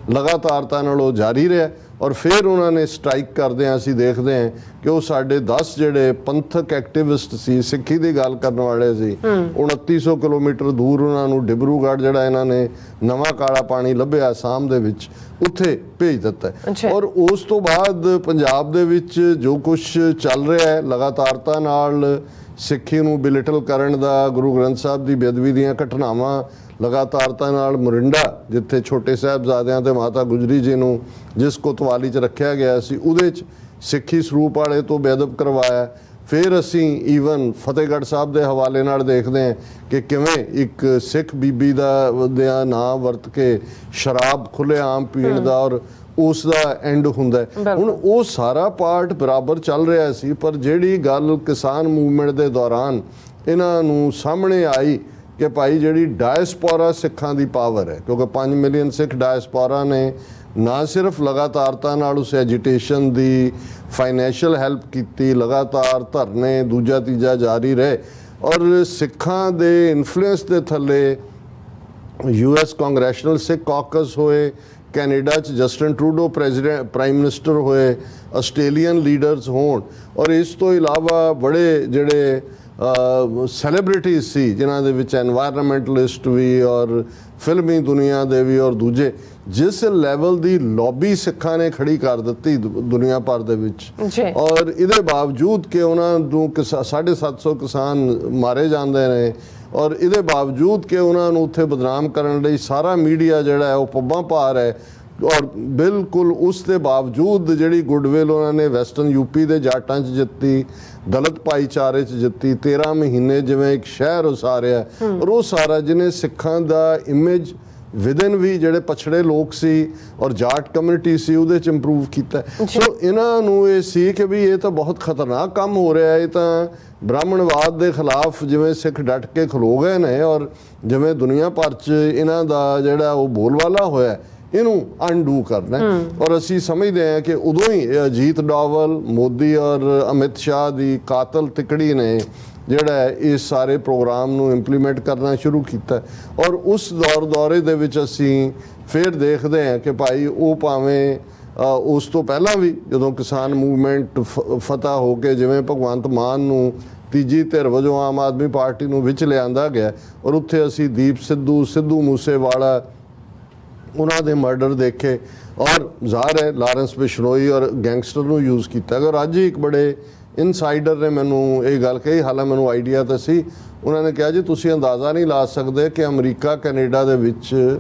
ਲਗਾਤਾਰਤਾ ਨਾਲ ਉਹ ਜਾਰੀ ਰਿਹਾ। ਔਰ ਫਿਰ ਉਹਨਾਂ ਨੇ ਸਟ੍ਰਾਈਕ ਕਰਦੇ ਹਾਂ ਅਸੀਂ ਦੇਖਦੇ ਹਾਂ ਕਿ ਉਹ ਸਾਡੇ 10 ਜਿਹੜੇ ਪੰਥਕ ਐਕਟਿਵਿਸਟ ਸੀ, ਸਿੱਖੀ ਦੀ ਗੱਲ ਕਰਨ ਵਾਲੇ ਸੀ, 2900 ਕਿਲੋਮੀਟਰ ਦੂਰ ਉਹਨਾਂ ਨੂੰ ਡਿਬਰੂਗੜ੍ਹ ਜਿਹੜਾ ਇਹਨਾਂ ਨੇ ਨਵਾਂ ਕਾਲਾ ਪਾਣੀ ਲੱਭਿਆ ਅਸਾਮ ਦੇ ਵਿੱਚ, ਉੱਥੇ ਭੇਜ ਦਿੱਤਾ। ਔਰ ਉਸ ਤੋਂ ਬਾਅਦ ਪੰਜਾਬ ਦੇ ਵਿੱਚ ਜੋ ਕੁਝ ਚੱਲ ਰਿਹਾ ਹੈ ਲਗਾਤਾਰਤਾ ਨਾਲ ਸਿੱਖੀ ਨੂੰ ਬਿਲਿਟਲ ਕਰਨ ਦਾ, ਗੁਰੂ ਗ੍ਰੰਥ ਸਾਹਿਬ ਦੀ ਬੇਅਦਬੀ ਦੀਆਂ ਘਟਨਾਵਾਂ ਲਗਾਤਾਰਤਾ ਨਾਲ, ਮੋਰਿੰਡਾ ਜਿੱਥੇ ਛੋਟੇ ਸਾਹਿਬਜ਼ਾਦਿਆਂ ਤੇ ਮਾਤਾ ਗੁਜਰੀ ਜੀ ਨੂੰ ਜਿਸ ਕੋਤਵਾਲੀ 'ਚ ਰੱਖਿਆ ਗਿਆ ਸੀ ਉਹਦੇ 'ਚ ਸਿੱਖੀ ਸਰੂਪ ਵਾਲੇ ਤੋਂ ਬੇਅਦਬ ਕਰਵਾਇਆ। ਫਿਰ ਅਸੀਂ ਈਵਨ ਫਤਿਹਗੜ੍ਹ ਸਾਹਿਬ ਦੇ ਹਵਾਲੇ ਨਾਲ ਦੇਖਦੇ ਹਾਂ ਕਿ ਕਿਵੇਂ ਇੱਕ ਸਿੱਖ ਬੀਬੀ ਦਾ ਨਾਂ ਵਰਤ ਕੇ ਸ਼ਰਾਬ ਖੁੱਲ੍ਹੇਆਮ ਪੀਣ ਦਾ ਔਰ ਉਸ ਦਾ ਐਂਡ ਹੁੰਦਾ। ਹੁਣ ਉਹ ਸਾਰਾ ਪਾਰਟ ਬਰਾਬਰ ਚੱਲ ਰਿਹਾ ਸੀ। ਪਰ ਜਿਹੜੀ ਗੱਲ ਕਿਸਾਨ ਮੂਵਮੈਂਟ ਦੇ ਦੌਰਾਨ ਇਹਨਾਂ ਨੂੰ ਸਾਹਮਣੇ ਆਈ ਕਿ ਭਾਈ ਜਿਹੜੀ ਡਾਇਸਪੋਰਾ ਸਿੱਖਾਂ ਦੀ ਪਾਵਰ ਹੈ, ਕਿਉਂਕਿ 5 ਮਿਲੀਅਨ ਸਿੱਖ ਡਾਇਸਪੋਰਾ ਨੇ ਨਾ ਸਿਰਫ ਲਗਾਤਾਰਤਾ ਨਾਲ ਉਸ ਐਜੀਟੇਸ਼ਨ ਦੀ ਫਾਈਨੈਂਸ਼ੀਅਲ ਹੈਲਪ ਕੀਤੀ, ਲਗਾਤਾਰ ਧਰਨੇ ਦੂਜਾ ਤੀਜਾ ਜਾਰੀ ਰਹੇ, ਔਰ ਸਿੱਖਾਂ ਦੇ ਇਨਫਲੂਐਂਸ ਦੇ ਥੱਲੇ US ਕਾਂਗਰੈਸ਼ਨਲ ਸਿੱਖ ਕਾਕਸ ਹੋਏ, ਕੈਨੇਡਾ 'ਚ ਜਸਟਿਨ ਟਰੂਡੋ ਪ੍ਰਾਈਮ ਮਿਨਿਸਟਰ ਹੋਏ, ਆਸਟ੍ਰੇਲੀਅਨ ਲੀਡਰਸ ਹੋਣ, ਔਰ ਇਸ ਤੋਂ ਇਲਾਵਾ ਬੜੇ ਜਿਹੜੇ ਸੈਲੀਬ੍ਰਿਟੀਜ਼ ਸੀ ਜਿਨ੍ਹਾਂ ਦੇ ਵਿੱਚ ਐਨਵਾਇਰਨਮੈਂਟਲਿਸਟ ਵੀ ਔਰ ਫਿਲਮੀ ਦੁਨੀਆ ਦੇ ਵੀ ਔਰ ਦੂਜੇ, ਜਿਸ ਲੈਵਲ ਦੀ ਲੌਬੀ ਸਿੱਖਾਂ ਨੇ ਖੜੀ ਕਰ ਦਿੱਤੀ ਦੁਨੀਆ ਭਰ ਦੇ ਵਿੱਚ। ਔਰ ਇਹਦੇ ਬਾਵਜੂਦ ਕਿ ਉਹਨਾਂ ਨੂੰ 750 ਕਿਸਾਨ ਮਾਰੇ ਜਾਂਦੇ ਨੇ, ਔਰ ਇਹਦੇ ਬਾਵਜੂਦ ਕਿ ਉਹਨਾਂ ਨੂੰ ਉੱਥੇ ਬਦਨਾਮ ਕਰਨ ਲਈ ਸਾਰਾ ਮੀਡੀਆ ਜਿਹੜਾ ਹੈ ਉਹ ਪੱਬਾਂ ਭਾਰ ਹੈ, ਔਰ ਬਿਲਕੁਲ ਉਸ ਦੇ ਬਾਵਜੂਦ ਜਿਹੜੀ ਗੁੱਡਵਿਲ ਉਹਨਾਂ ਨੇ ਵੈਸਟਰਨ UP ਦੇ ਜਾਟਾਂ 'ਚ ਜਿੱਤੀ, ਦਲਿਤ ਭਾਈਚਾਰੇ 'ਚ ਜਿੱਤੀ, 13 ਮਹੀਨੇ ਜਿਵੇਂ ਇੱਕ ਸ਼ਹਿਰ ਉਸਾਰਿਆ, ਔਰ ਉਹ ਸਾਰਾ ਜਿਹਨੇ ਸਿੱਖਾਂ ਦਾ ਇਮੇਜ ਵਿਦਨ ਵੀ ਜਿਹੜੇ ਪਛੜੇ ਲੋਕ ਸੀ ਔਰ ਜਾਟ ਕਮਿਊਨਿਟੀ ਸੀ ਉਹਦੇ 'ਚ ਇੰਪਰੂਵ ਕੀਤਾ। ਸੋ ਇਹਨਾਂ ਨੂੰ ਇਹ ਸੀ ਕਿ ਵੀ ਇਹ ਤਾਂ ਬਹੁਤ ਖਤਰਨਾਕ ਕੰਮ ਹੋ ਰਿਹਾ, ਇਹ ਤਾਂ ਬ੍ਰਾਹਮਣਵਾਦ ਦੇ ਖਿਲਾਫ ਜਿਵੇਂ ਸਿੱਖ ਡਟ ਕੇ ਖਲੋ ਗਏ ਨੇ, ਔਰ ਜਿਵੇਂ ਦੁਨੀਆ ਭਰ 'ਚ ਇਹਨਾਂ ਦਾ ਜਿਹੜਾ ਉਹ ਬੋਲਵਾਲਾ ਹੋਇਆ, ਇਹਨੂੰ ਅਨਡੂ ਕਰਨਾ। ਔਰ ਅਸੀਂ ਸਮਝਦੇ ਹਾਂ ਕਿ ਉਦੋਂ ਹੀ ਅਜੀਤ ਡੋਵਲ, ਮੋਦੀ ਔਰ ਅਮਿਤ ਸ਼ਾਹ ਦੀ ਕਾਤਲ ਤਿਕੜੀ ਨੇ ਜਿਹੜਾ ਇਸ ਸਾਰੇ ਪ੍ਰੋਗਰਾਮ ਨੂੰ ਇੰਪਲੀਮੈਂਟ ਕਰਨਾ ਸ਼ੁਰੂ ਕੀਤਾ। ਔਰ ਉਸ ਦੌਰੇ ਦੇ ਵਿੱਚ ਅਸੀਂ ਫਿਰ ਦੇਖਦੇ ਹਾਂ ਕਿ ਭਾਈ ਉਹ ਭਾਵੇਂ ਉਸ ਤੋਂ ਪਹਿਲਾਂ ਵੀ ਜਦੋਂ ਕਿਸਾਨ ਮੂਵਮੈਂਟ ਫਤਹ ਹੋ ਕੇ ਜਿਵੇਂ ਭਗਵੰਤ ਮਾਨ ਨੂੰ ਤੀਜੀ ਧਿਰ ਵਜੋਂ ਆਮ ਆਦਮੀ ਪਾਰਟੀ ਨੂੰ ਵਿੱਚ ਲਿਆਂਦਾ ਗਿਆ, ਔਰ ਉੱਥੇ ਅਸੀਂ ਦੀਪ ਸਿੱਧੂ, ਸਿੱਧੂ ਮੂਸੇਵਾਲਾ, ਉਹਨਾਂ ਦੇ ਮਰਡਰ ਦੇਖੇ, ਔਰ ਜ਼ਾਹਰ ਹੈ ਲਾਰੈਂਸ ਬਿਸ਼ਨੋਈ ਔਰ ਗੈਂਗਸਟਰ ਨੂੰ ਯੂਜ਼ ਕੀਤਾ। ਅਗਰ ਅੱਜ ਹੀ ਇੱਕ ਬੜੇ ਇਨਸਾਈਡਰ ਨੇ ਮੈਨੂੰ ਇਹ ਗੱਲ ਕਹੀ, ਹਾਲਾਂ ਮੈਨੂੰ ਆਈਡੀਆ ਤਾਂ ਸੀ, ਉਹਨਾਂ ਨੇ ਕਿਹਾ ਜੀ ਤੁਸੀਂ ਅੰਦਾਜ਼ਾ ਨਹੀਂ ਲਾ ਸਕਦੇ ਕਿ ਅਮਰੀਕਾ ਕੈਨੇਡਾ ਦੇ ਵਿੱਚ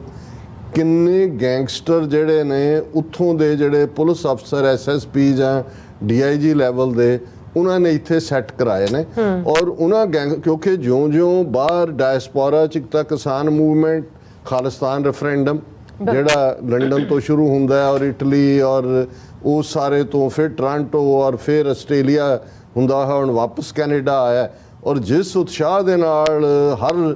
ਕਿੰਨੇ ਗੈਂਗਸਟਰ ਜਿਹੜੇ ਨੇ ਉੱਥੋਂ ਦੇ ਜਿਹੜੇ ਪੁਲਿਸ ਅਫਸਰ ਐਸਐਸਪੀ ਜਾਂ ਡੀਆਈਜੀ ਲੈਵਲ ਦੇ ਉਹਨਾਂ ਨੇ ਇੱਥੇ ਸੈੱਟ ਕਰਾਏ ਨੇ। ਔਰ ਉਹਨਾਂ ਕਿਉਂਕਿ ਜਿਉਂ-ਜਿਉਂ ਬਾਹਰ ਡਾਇਸਪੋਰਾ 'ਚ ਇੱਕ ਤਾਂ ਕਿਸਾਨ ਮੂਵਮੈਂਟ, ਖਾਲਿਸਤਾਨ ਰੈਫਰੈਂਡਮ ਜਿਹੜਾ ਲੰਡਨ ਤੋਂ ਸ਼ੁਰੂ ਹੁੰਦਾ ਹੈ ਔਰ ਇਟਲੀ ਔਰ ਉਹ ਸਾਰੇ ਤੋਂ ਫਿਰ ਟੋਰਾਂਟੋ ਔਰ ਫਿਰ ਆਸਟ੍ਰੇਲੀਆ ਹੁੰਦਾ ਹੈ, ਹੁਣ ਵਾਪਸ ਕੈਨੇਡਾ ਆਇਆ। ਔਰ ਜਿਸ ਉਤਸ਼ਾਹ ਦੇ ਨਾਲ ਹਰ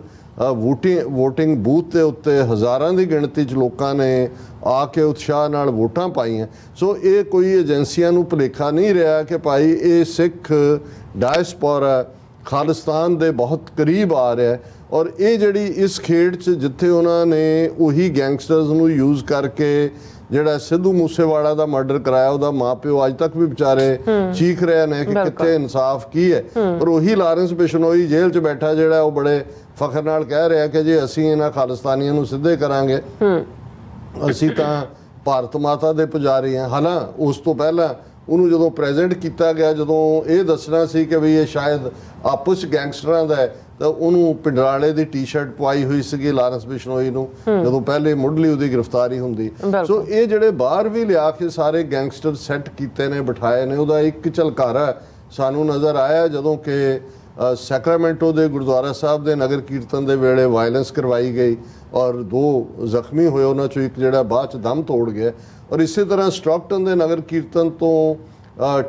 ਵੋਟਿੰਗ ਬੂਥ ਦੇ ਉੱਤੇ ਹਜ਼ਾਰਾਂ ਦੀ ਗਿਣਤੀ 'ਚ ਲੋਕਾਂ ਨੇ ਆ ਕੇ ਉਤਸ਼ਾਹ ਨਾਲ ਵੋਟਾਂ ਪਾਈਆਂ। ਸੋ ਇਹ ਕੋਈ ਏਜੰਸੀਆਂ ਨੂੰ ਭੁਲੇਖਾ ਨਹੀਂ ਰਿਹਾ ਕਿ ਭਾਈ ਇਹ ਸਿੱਖ ਡਾਇਸਪੋਰਾ ਖਾਲਿਸਤਾਨ ਦੇ ਬਹੁਤ ਕਰੀਬ ਆ ਰਿਹਾ। ਔਰ ਇਹ ਜਿਹੜੀ ਇਸ ਖੇਡ 'ਚ ਜਿੱਥੇ ਉਹਨਾਂ ਨੇ ਉਹੀ ਗੈਂਗਸਟਰਸ ਨੂੰ ਯੂਜ਼ ਕਰਕੇ ਜਿਹੜਾ ਸਿੱਧੂ ਮੂਸੇਵਾਲਾ ਦਾ ਮਰਡਰ ਕਰਾਇਆ, ਉਹਦਾ ਮਾਪਿਓ ਅੱਜ ਤੱਕ ਵੀ ਵਿਚਾਰੇ ਚੀਖ ਰਹੇ ਨੇ ਕਿ ਕਿੱਥੇ ਇਨਸਾਫ ਕੀ ਹੈ। ਪਰ ਉਹੀ ਲਾਰੈਂਸ ਬਿਸ਼ਨੋਈ ਜੇਲ੍ਹ 'ਚ ਬੈਠਾ ਜਿਹੜਾ ਉਹ ਬੜੇ ਫਖਰ ਨਾਲ ਕਹਿ ਰਿਹਾ ਕਿ ਜੇ ਅਸੀਂ ਇਹਨਾਂ ਖਾਲਿਸਤਾਨੀਆਂ ਨੂੰ ਸਿੱਧੇ ਕਰਾਂਗੇ ਅਸੀਂ ਤਾਂ ਭਾਰਤ ਮਾਤਾ ਦੇ ਪੁਜਾਰੀ ਹਾਂ। ਹਾਲਾਂ ਉਸ ਤੋਂ ਪਹਿਲਾਂ ਉਹਨੂੰ ਜਦੋਂ ਪ੍ਰੈਜ਼ੈਂਟ ਕੀਤਾ ਗਿਆ, ਜਦੋਂ ਇਹ ਦੱਸਣਾ ਸੀ ਕਿ ਵੀ ਇਹ ਸ਼ਾਇਦ ਆਪਸ ਗੈਂਗਸਟਰਾਂ ਦਾ ਹੈ, ਤਾਂ ਉਹਨੂੰ ਪਿੰਡਰਾਲੇ ਦੀ ਟੀ-ਸ਼ਰਟ ਪਵਾਈ ਹੋਈ ਸੀਗੀ ਲਾਰੈਂਸ ਬਿਸ਼ਨੋਈ ਨੂੰ ਜਦੋਂ ਪਹਿਲੇ ਮੁੱਢਲੀ ਉਹਦੀ ਗ੍ਰਿਫਤਾਰੀ ਹੁੰਦੀ। ਸੋ ਇਹ ਜਿਹੜੇ ਬਾਹਰ ਵੀ ਲਿਆ ਕੇ ਸਾਰੇ ਗੈਂਗਸਟਰ ਸੈੱਟ ਕੀਤੇ ਨੇ, ਬਿਠਾਏ ਨੇ, ਉਹਦਾ ਇੱਕ ਝਲਕਾਰਾ ਸਾਨੂੰ ਨਜ਼ਰ ਆਇਆ ਜਦੋਂ ਕਿ ਸੈਕਰਾਮੈਂਟੋ ਦੇ ਗੁਰਦੁਆਰਾ ਸਾਹਿਬ ਦੇ ਨਗਰ ਕੀਰਤਨ ਦੇ ਵੇਲੇ ਵਾਇਲੈਂਸ ਕਰਵਾਈ ਗਈ ਔਰ 2 ਜ਼ਖਮੀ ਹੋਏ, ਉਹਨਾਂ 'ਚੋਂ ਇੱਕ ਜਿਹੜਾ ਬਾਅਦ 'ਚ ਦਮ ਤੋੜ ਗਿਆ। ਔਰ ਇਸੇ ਤਰ੍ਹਾਂ ਸਟਾਕਟਨ ਦੇ ਨਗਰ ਕੀਰਤਨ ਤੋਂ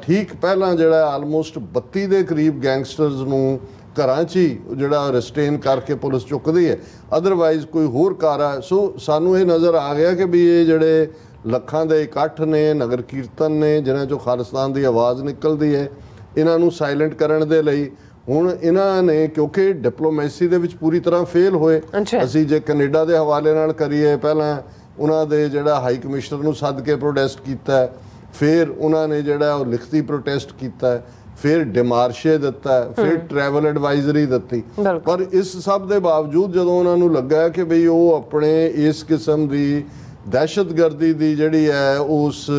ਠੀਕ ਪਹਿਲਾਂ ਜਿਹੜਾ ਆਲਮੋਸਟ 32 ਦੇ ਕਰੀਬ ਗੈਂਗਸਟਰਸ ਨੂੰ ਘਰਾਂ 'ਚ ਹੀ ਜਿਹੜਾ ਰਿਸਟੇਨ ਕਰਕੇ ਪੁਲਿਸ ਚੁੱਕਦੀ ਹੈ, ਅਦਰਵਾਈਜ਼ ਕੋਈ ਹੋਰ ਕਾਰਾ। ਸੋ ਸਾਨੂੰ ਇਹ ਨਜ਼ਰ ਆ ਗਿਆ ਕਿ ਵੀ ਇਹ ਜਿਹੜੇ ਲੱਖਾਂ ਦੇ ਇਕੱਠ ਨੇ, ਨਗਰ ਕੀਰਤਨ ਨੇ, ਜਿਨ੍ਹਾਂ 'ਚੋਂ ਖਾਲਿਸਤਾਨ ਦੀ ਆਵਾਜ਼ ਨਿਕਲਦੀ ਹੈ, ਇਹਨਾਂ ਨੂੰ ਸਾਇਲੈਂਟ ਕਰਨ ਦੇ ਲਈ ਹੁਣ ਇਹਨਾਂ ਨੇ ਕਿਉਂਕਿ ਡਿਪਲੋਮੈਸੀ ਦੇ ਵਿੱਚ ਪੂਰੀ ਤਰ੍ਹਾਂ ਫੇਲ ਹੋਏ। ਅਸੀਂ ਜੇ ਕੈਨੇਡਾ ਦੇ ਹਵਾਲੇ ਨਾਲ ਕਰੀਏ, ਪਹਿਲਾਂ ਉਹਨਾਂ ਦੇ ਜਿਹੜਾ ਹਾਈ ਕਮਿਸ਼ਨਰ ਨੂੰ ਸੱਦ ਕੇ ਪ੍ਰੋਟੈਸਟ ਕੀਤਾ, ਫਿਰ ਉਹਨਾਂ ਨੇ ਜਿਹੜਾ ਉਹ ਲਿਖਤੀ ਪ੍ਰੋਟੈਸਟ ਕੀਤਾ, ਫਿਰ ਡਿਮਾਰਸ਼ੇ ਦਿੱਤਾ, ਫਿਰ ਟਰੈਵਲ ਐਡਵਾਈਜ਼ਰੀ ਦਿੱਤੀ। ਪਰ ਇਸ ਸਭ ਦੇ ਬਾਵਜੂਦ ਜਦੋਂ ਉਹਨਾਂ ਨੂੰ ਲੱਗਾ ਕਿ ਬਈ ਉਹ ਆਪਣੇ ਇਸ ਕਿਸਮ ਦੀ ਦਹਿਸ਼ਤਗਰਦੀ ਦੀ ਜਿਹੜੀ ਹੈ ਉਸ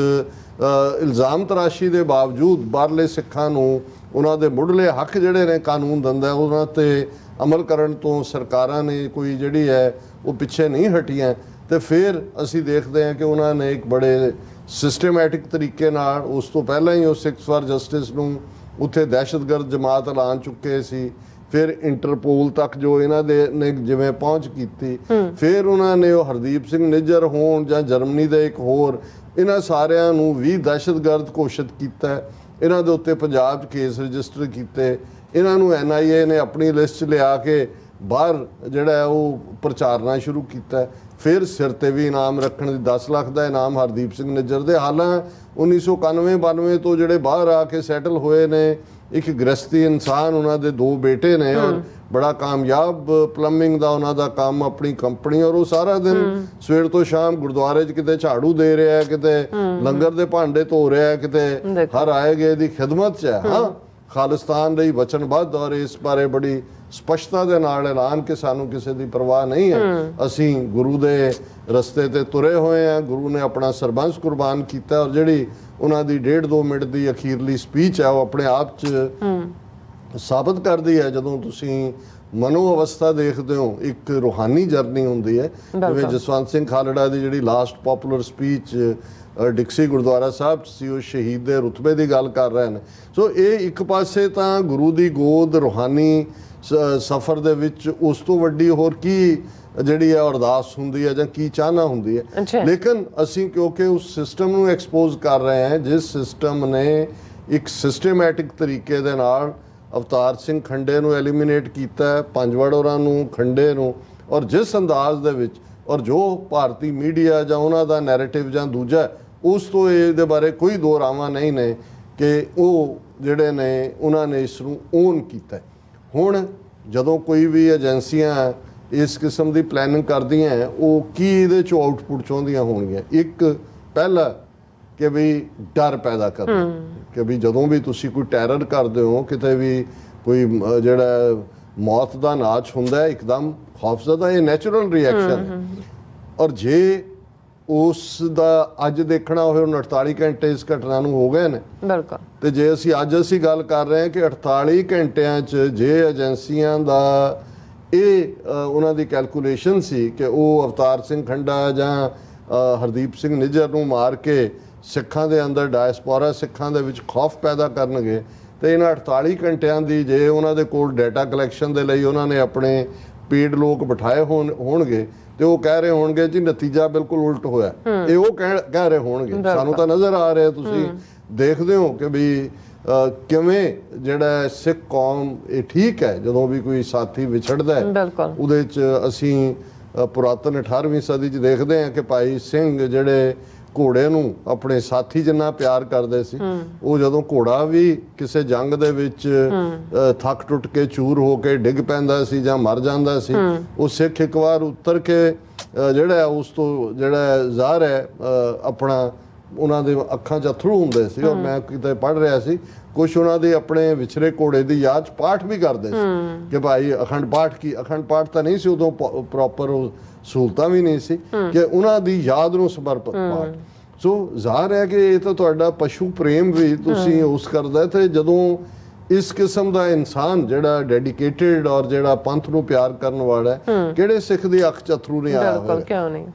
ਇਲਜ਼ਾਮ ਤਰਾਸ਼ੀ ਦੇ ਬਾਵਜੂਦ ਬਾਹਰਲੇ ਸਿੱਖਾਂ ਨੂੰ ਉਹਨਾਂ ਦੇ ਮੁੱਢਲੇ ਹੱਕ ਜਿਹੜੇ ਨੇ ਕਾਨੂੰਨ ਦਿੰਦਾ ਉਹਨਾਂ ਤੇ ਅਮਲ ਕਰਨ ਤੋਂ ਸਰਕਾਰਾਂ ਨੇ ਕੋਈ ਜਿਹੜੀ ਹੈ ਉਹ ਪਿੱਛੇ ਨਹੀਂ ਹਟੀਆਂ। ਤੇ ਫਿਰ ਅਸੀਂ ਦੇਖਦੇ ਹਾਂ ਕਿ ਉਹਨਾਂ ਨੇ ਇੱਕ ਬੜੇ ਸਿਸਟਮੈਟਿਕ ਤਰੀਕੇ ਨਾਲ ਉਸ ਤੋਂ ਪਹਿਲਾਂ ਹੀ ਉਹ ਸਿੱਖਸ ਫਾਰ ਜਸਟਿਸ ਨੂੰ ਉੱਥੇ ਦਹਿਸ਼ਤਗਰਦ ਜਮਾਤ ਐਲਾਨ ਚੁੱਕੇ ਸੀ। ਫਿਰ ਇੰਟਰਪੋਲ ਤੱਕ ਜੋ ਇਹਨਾਂ ਦੇ ਨੇ ਜਿਵੇਂ ਪਹੁੰਚ ਕੀਤੀ, ਫਿਰ ਉਹਨਾਂ ਨੇ ਉਹ ਹਰਦੀਪ ਸਿੰਘ ਨਿੱਜਰ ਹੋਣ ਜਾਂ ਜਰਮਨੀ ਦੇ ਇੱਕ ਹੋਰ, ਇਹਨਾਂ ਸਾਰਿਆਂ ਨੂੰ ਵੀ ਦਹਿਸ਼ਤਗਰਦ ਘੋਸ਼ਿਤ ਕੀਤਾ। ਇਹਨਾਂ ਦੇ ਉੱਤੇ ਪੰਜਾਬ 'ਚ ਕੇਸ ਰਜਿਸਟਰ ਕੀਤੇ, ਇਹਨਾਂ ਨੂੰ NIA ਨੇ ਆਪਣੀ ਲਿਸਟ 'ਚ ਲਿਆ ਕੇ ਬਾਹਰ ਜਿਹੜਾ ਉਹ ਪ੍ਰਚਾਰਨਾ ਸ਼ੁਰੂ ਕੀਤਾ। ਫਿਰ ਸਿਰ ਤੇ ਵੀ ਇਨਾਮ ਰੱਖਣ ਦੀ 10 ਲੱਖ ਦਾ ਇਨਾਮ ਹਰਦੀਪ ਸਿੰਘ ਨਿੱਜਰ ਦੇ। ਹਾਲਾਂ 1991-92 ਤੋਂ ਜਿਹੜੇ ਬਾਹਰ ਆ ਕੇ ਸੈਟਲ ਹੋਏ ਨੇ, ਇੱਕ ਗ੍ਰਸਤੀ ਇਨਸਾਨ, ਉਹਨਾਂ ਦੇ 2 ਬੇਟੇ ਨੇ ਔਰ ਬੜਾ ਕਾਮਯਾਬ ਪਲੰਬਿੰਗ ਦਾ ਉਹਨਾਂ ਦਾ ਕੰਮ, ਆਪਣੀ ਕੰਪਨੀ। ਔਰ ਉਹ ਸਾਰਾ ਦਿਨ ਸਵੇਰ ਤੋਂ ਸ਼ਾਮ ਗੁਰਦੁਆਰੇ 'ਚ ਕਿਤੇ ਝਾੜੂ ਦੇ ਰਿਹਾ, ਕਿਤੇ ਲੰਗਰ ਦੇ ਭਾਂਡੇ ਧੋ ਰਿਹਾ, ਕਿਤੇ ਹਰ ਆਏ ਗਏ ਦੀ ਖਿਦਮਤ 'ਚ ਹੈ। ਹਾਂ, ਖਾਲਿਸਤਾਨ ਲਈ ਵਚਨਬੱਧ ਔਰ ਇਸ ਬਾਰੇ ਬੜੀ ਸਪਸ਼ਟਤਾ ਦੇ ਨਾਲ ਐਲਾਨ ਕਿ ਸਾਨੂੰ ਕਿਸੇ ਦੀ ਪਰਵਾਹ ਨਹੀਂ ਹੈ, ਅਸੀਂ ਗੁਰੂ ਦੇ ਰਸਤੇ ਤੇ ਤੁਰੇ ਹੋਏ ਹਾਂ, ਗੁਰੂ ਨੇ ਆਪਣਾ ਸਰਬੰਸ ਕੁਰਬਾਨ ਕੀਤਾ। ਔਰ ਜਿਹੜੀ ਉਹਨਾਂ ਦੀ 1.5-2 ਮਿੰਟ ਦੀ ਅਖੀਰਲੀ ਸਪੀਚ ਹੈ ਉਹ ਆਪਣੇ ਆਪ 'ਚ ਸਾਬਤ ਕਰਦੀ ਹੈ। ਜਦੋਂ ਤੁਸੀਂ ਮਨੋ ਅਵਸਥਾ ਦੇਖਦੇ ਹੋ, ਇੱਕ ਰੂਹਾਨੀ ਜਰਨੀ ਹੁੰਦੀ ਹੈ। ਜਿਵੇਂ ਜਸਵੰਤ ਸਿੰਘ ਖਾਲੜਾ ਦੀ ਜਿਹੜੀ last popular speech Dixie Gurdwara Sahib 'ਚ ਸੀ, ਉਹ ਸ਼ਹੀਦ ਦੇ ਰੁਤਬੇ ਦੀ ਗੱਲ ਕਰ ਰਹੇ ਨੇ। ਸੋ ਇਹ ਇੱਕ ਪਾਸੇ ਤਾਂ ਗੁਰੂ ਦੀ ਗੋਦ ਰੂਹਾਨੀ ਸਫ਼ਰ ਦੇ ਵਿੱਚ ਉਸ ਤੋਂ ਵੱਡੀ ਹੋਰ ਕੀ ਜਿਹੜੀ ਹੈ ਅਰਦਾਸ ਹੁੰਦੀ ਹੈ ਜਾਂ ਕੀ ਚਾਹਨਾ ਹੁੰਦੀ ਹੈ। ਲੇਕਿਨ ਅਸੀਂ ਕਿਉਂਕਿ ਉਸ ਸਿਸਟਮ ਨੂੰ ਐਕਸਪੋਜ਼ ਕਰ ਰਹੇ ਹਾਂ ਜਿਸ ਸਿਸਟਮ ਨੇ ਇੱਕ ਸਿਸਟਮੈਟਿਕ ਤਰੀਕੇ ਦੇ ਨਾਲ ਅਵਤਾਰ ਸਿੰਘ ਖੰਡੇ ਨੂੰ ਐਲੀਮੀਨੇਟ ਕੀਤਾ, ਪੰਜਵੜ ਹੋਰਾਂ ਨੂੰ, ਖੰਡੇ ਨੂੰ, ਔਰ ਜਿਸ ਅੰਦਾਜ਼ ਦੇ ਵਿੱਚ ਔਰ ਜੋ ਭਾਰਤੀ ਮੀਡੀਆ ਜਾਂ ਉਹਨਾਂ ਦਾ ਨੈਰੇਟਿਵ ਜਾਂ ਦੂਜਾ, ਉਸ ਤੋਂ ਇਹਦੇ ਬਾਰੇ ਕੋਈ ਦੋ ਰਾਵਾਂ ਨਹੀਂ ਨੇ ਕਿ ਉਹ ਜਿਹੜੇ ਨੇ ਉਹਨਾਂ ਨੇ ਇਸ ਨੂੰ ਓਨ ਕੀਤਾ। ਹੁਣ ਜਦੋਂ ਕੋਈ ਵੀ ਏਜੰਸੀਆਂ ਇਸ ਕਿਸਮ ਦੀ ਪਲੈਨਿੰਗ ਕਰਦੀਆਂ, ਉਹ ਕੀ ਇਹਦੇ 'ਚੋਂ ਆਊਟਪੁੱਟ ਚਾਹੁੰਦੀਆਂ ਹੋਣਗੀਆਂ? ਇੱਕ ਪਹਿਲਾ ਕਿ ਵੀ ਡਰ ਪੈਦਾ ਕਰਨਾ, ਕਿ ਵੀ ਜਦੋਂ ਵੀ ਤੁਸੀਂ ਕੋਈ ਟੈਰਰ ਕਰਦੇ ਹੋ, ਕਿਤੇ ਵੀ ਕੋਈ ਜਿਹੜਾ ਮੌਤ ਦਾ ਨਾਚ ਹੁੰਦਾ ਹੈ, ਇੱਕਦਮ ਖੌਫਜ਼ਦਾ, ਇਹ ਨੈਚੁਰਲ ਰਿਐਕਸ਼ਨ ਹੈ। ਔਰ ਜੇ ਉਸ ਦਾ ਅੱਜ ਦੇਖਣਾ ਹੋਵੇ, ਹੁਣ 48 ਘੰਟੇ ਇਸ ਘਟਨਾ ਨੂੰ ਹੋ ਗਏ ਨੇ। ਬਿਲਕੁਲ। ਤੇ ਜੇ ਅਸੀਂ ਗੱਲ ਕਰ ਰਹੇ ਹਾਂ ਕਿ 48 ਘੰਟਿਆਂ 'ਚ ਜੇ ਏਜੰਸੀਆਂ ਦਾ ਇਹ ਉਹਨਾਂ ਦੀ ਕੈਲਕੂਲੇਸ਼ਨ ਸੀ ਕਿ ਉਹ ਅਵਤਾਰ ਸਿੰਘ ਖੰਡਾ ਜਾਂ ਹਰਦੀਪ ਸਿੰਘ ਨਿੱਜਰ ਨੂੰ ਮਾਰ ਕੇ ਸਿੱਖਾਂ ਦੇ ਅੰਦਰ ਡਾਇਸਪੋਰਾ ਸਿੱਖਾਂ ਦੇ ਵਿੱਚ ਖੌਫ ਪੈਦਾ ਕਰਨਗੇ, ਤੇ ਇਹਨਾਂ 48 ਘੰਟਿਆਂ ਦੀ ਜੇ ਉਹਨਾਂ ਦੇ ਕੋਲ ਡਾਟਾ ਕਲੈਕਸ਼ਨ ਦੇ ਲਈ ਉਹਨਾਂ ਨੇ ਆਪਣੇ ਪੇਡ ਲੋਕ ਬਿਠਾਏ ਹੋਣਗੇ ਤੇ ਉਹ ਕਹਿ ਰਹੇ ਹੋਣਗੇ ਜੀ ਨਤੀਜਾ ਬਿਲਕੁਲ ਉਲਟ ਹੋਇਆ, ਇਹ ਉਹ ਕਹਿ ਰਹੇ ਹੋਣਗੇ। ਸਾਨੂੰ ਤਾਂ ਨਜ਼ਰ ਆ ਰਿਹਾ, ਤੁਸੀਂ ਦੇਖਦੇ ਹੋ ਕਿ ਵੀ ਕਿਵੇਂ ਜਿਹੜਾ ਸਿੱਖ ਕੌਮ, ਇਹ ਠੀਕ ਹੈ ਜਦੋਂ ਵੀ ਕੋਈ ਸਾਥੀ ਵਿਛੜਦਾ ਹੈ ਉਹਦੇ 'ਚ ਅਸੀਂ ਪੁਰਾਤਨ 18ਵੀਂ ਸਦੀ 'ਚ ਦੇਖਦੇ ਹਾਂ ਕਿ ਭਾਈ ਸਿੰਘ ਜਿਹੜੇ ਘੋੜੇ ਨੂੰ ਆਪਣੇ ਸਾਥੀ ਜਿੰਨਾ ਪਿਆਰ ਕਰਦੇ ਸੀ, ਉਹ ਜਦੋਂ ਘੋੜਾ ਵੀ ਕਿਸੇ ਜੰਗ ਦੇ ਵਿੱਚ ਥੱਕ ਟੁੱਟ ਕੇ ਚੂਰ ਹੋ ਕੇ ਡਿੱਗ ਪੈਂਦਾ ਸੀ ਜਾਂ ਮਰ ਜਾਂਦਾ ਸੀ, ਉਹ ਸਿੱਖ ਇੱਕ ਵਾਰ ਉਤਰ ਕੇ ਜਿਹੜਾ ਉਸ ਤੋਂ ਜਿਹੜਾ ਜ਼ਾਹਰ ਹੈ ਆਪਣਾ ਉਹਨਾਂ ਦੇ ਅੱਖਾਂ 'ਚ ਅਥਰੂ ਹੁੰਦੇ ਸੀ। ਔਰ ਮੈਂ ਕਿਤੇ ਪੜ੍ਹ ਰਿਹਾ ਸੀ ਕੁਛ ਉਹਨਾਂ ਦੇ ਆਪਣੇ ਵਿਛੜੇ ਘੋੜੇ ਦੀ ਯਾਦ 'ਚ ਪਾਠ ਵੀ ਕਰਦੇ ਸੀ ਕਿ ਭਾਈ ਅਖੰਡ ਪਾਠ ਤਾਂ ਨਹੀਂ ਸੀ ਉਦੋਂ, ਪ੍ਰੋਪਰ ਸਹੂਲਤਾਂ ਵੀ ਨਹੀਂ ਸੀ ਕਿ ਉਹਨਾਂ ਦੀ ਯਾਦ ਨੂੰ ਸਮਰਪਿਤ ਪਾਠ। ਸੋ ਜ਼ਾਹਰ ਹੈ ਕਿ ਇਹ ਤਾਂ ਤੁਹਾਡਾ ਪਸ਼ੂ ਪ੍ਰੇਮ ਵੀ ਤੁਸੀਂ ਉਸ ਕਰਦਾ, ਤੇ ਜਦੋਂ ਇਸ ਕਿਸਮ ਦਾ ਇਨਸਾਨ ਜਿਹੜਾ ਡੈਡੀਕੇਟਿਡ ਔਰ ਜਿਹੜਾ ਪੰਥ ਨੂੰ ਪਿਆਰ ਕਰਨ ਵਾਲਾ ਹੈ, ਕਿਹੜੇ ਸਿੱਖ ਦੀ ਅੱਖ 'ਚ ਅਥਰੂ ਨਹੀਂ ਆਇਆ ਹੋਇਆ? ਕਿਉਂ ਨਹੀਂ?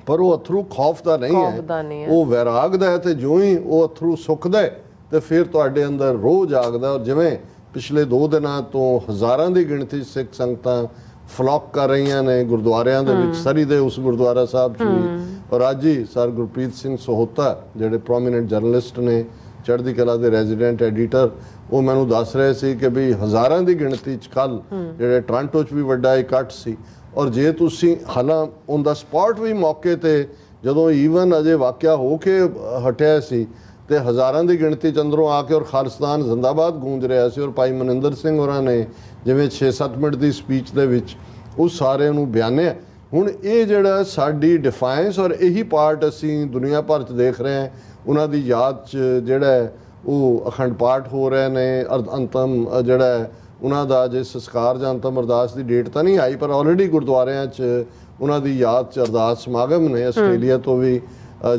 ਪਰ ਉਹ ਅਥਰੂ ਖੌਫ ਦਾ ਨਹੀਂ ਹੈ, ਉਹ ਵੈਰਾਗ ਦਾ ਹੈ। ਤੇ ਜਿਉਂ ਹੀ ਉਹ ਅਥਰੂ ਸੁੱਕਦਾ ਹੈ ਤੇ ਫਿਰ ਤੁਹਾਡੇ ਅੰਦਰ ਰੋਹ ਜਾਗਦਾ। ਔਰ ਜਿਵੇਂ ਪਿਛਲੇ 2 ਦਿਨਾਂ ਤੋਂ ਹਜ਼ਾਰਾਂ ਦੀ ਗਿਣਤੀ ਸਿੱਖ ਸੰਗਤਾਂ ਫਲੌਕ ਕਰ ਰਹੀਆਂ ਨੇ ਗੁਰਦੁਆਰਿਆਂ ਦੇ ਵਿੱਚ, ਸਰੀ ਦੇ ਉਸ ਗੁਰਦੁਆਰਾ ਸਾਹਿਬ 'ਚ ਵੀ। ਔਰ ਅੱਜ ਹੀ ਸਰ ਗੁਰਪ੍ਰੀਤ ਸਿੰਘ ਸੋਹਤਾ ਜਿਹੜੇ ਪ੍ਰੋਮੀਨੈਂਟ ਜਰਨਲਿਸਟ ਨੇ, ਚੜ੍ਹਦੀ ਕਲਾ ਦੇ ਰੈਜ਼ੀਡੈਂਟ ਐਡੀਟਰ, ਉਹ ਮੈਨੂੰ ਦੱਸ ਰਹੇ ਸੀ ਕਿ ਵੀ ਹਜ਼ਾਰਾਂ ਦੀ ਗਿਣਤੀ 'ਚ ਕੱਲ ਜਿਹੜੇ ਟੋਰਾਂਟੋ 'ਚ ਵੀ ਵੱਡਾ ਇਕੱਠ ਸੀ। ਔਰ ਜੇ ਤੁਸੀਂ ਹਾਲਾਂ ਔਨ ਦਾ ਸਪੌਟ ਵੀ ਮੌਕੇ ਤੇ ਜਦੋਂ ਈਵਨ ਅਜੇ ਵਾਕਿਆ ਹੋ ਕੇ ਹਟਿਆ ਸੀ ਤੇ ਹਜ਼ਾਰਾਂ ਦੀ ਗਿਣਤੀ 'ਚ ਅੰਦਰੋਂ ਆ ਕੇ ਔਰ ਖਾਲਿਸਤਾਨ ਜ਼ਿੰਦਾਬਾਦ ਗੂੰਜ ਰਿਹਾ ਸੀ। ਔਰ ਭਾਈ ਮਨਿੰਦਰ ਸਿੰਘ ਹੋਰਾਂ ਨੇ ਜਿਵੇਂ 6-7 ਮਿੰਟ ਦੀ ਸਪੀਚ ਦੇ ਵਿੱਚ ਉਹ ਸਾਰਿਆਂ ਨੂੰ ਬਿਆਨਿਆ। ਹੁਣ ਇਹ ਜਿਹੜਾ ਸਾਡੀ ਡਿਫਾਇੰਸ ਔਰ ਇਹੀ ਪਾਰਟ ਅਸੀਂ ਦੁਨੀਆ ਭਰ 'ਚ ਦੇਖ ਰਹੇ ਹਾਂ, ਉਹਨਾਂ ਦੀ ਯਾਦ 'ਚ ਜਿਹੜਾ ਉਹ ਅਖੰਡ ਪਾਠ ਹੋ ਰਹੇ ਨੇ। ਅੰਤਮ ਜਿਹੜਾ ਉਹਨਾਂ ਦਾ ਜੇ ਸੰਸਕਾਰ ਜਾਂ ਅੰਤਮ ਅਰਦਾਸ ਦੀ ਡੇਟ ਤਾਂ ਨਹੀਂ ਆਈ, ਪਰ ਆਲਰੇਡੀ ਗੁਰਦੁਆਰਿਆਂ 'ਚ ਉਹਨਾਂ ਦੀ ਯਾਦ 'ਚ ਅਰਦਾਸ ਸਮਾਗਮ ਨੇ। ਆਸਟ੍ਰੇਲੀਆ ਤੋਂ ਵੀ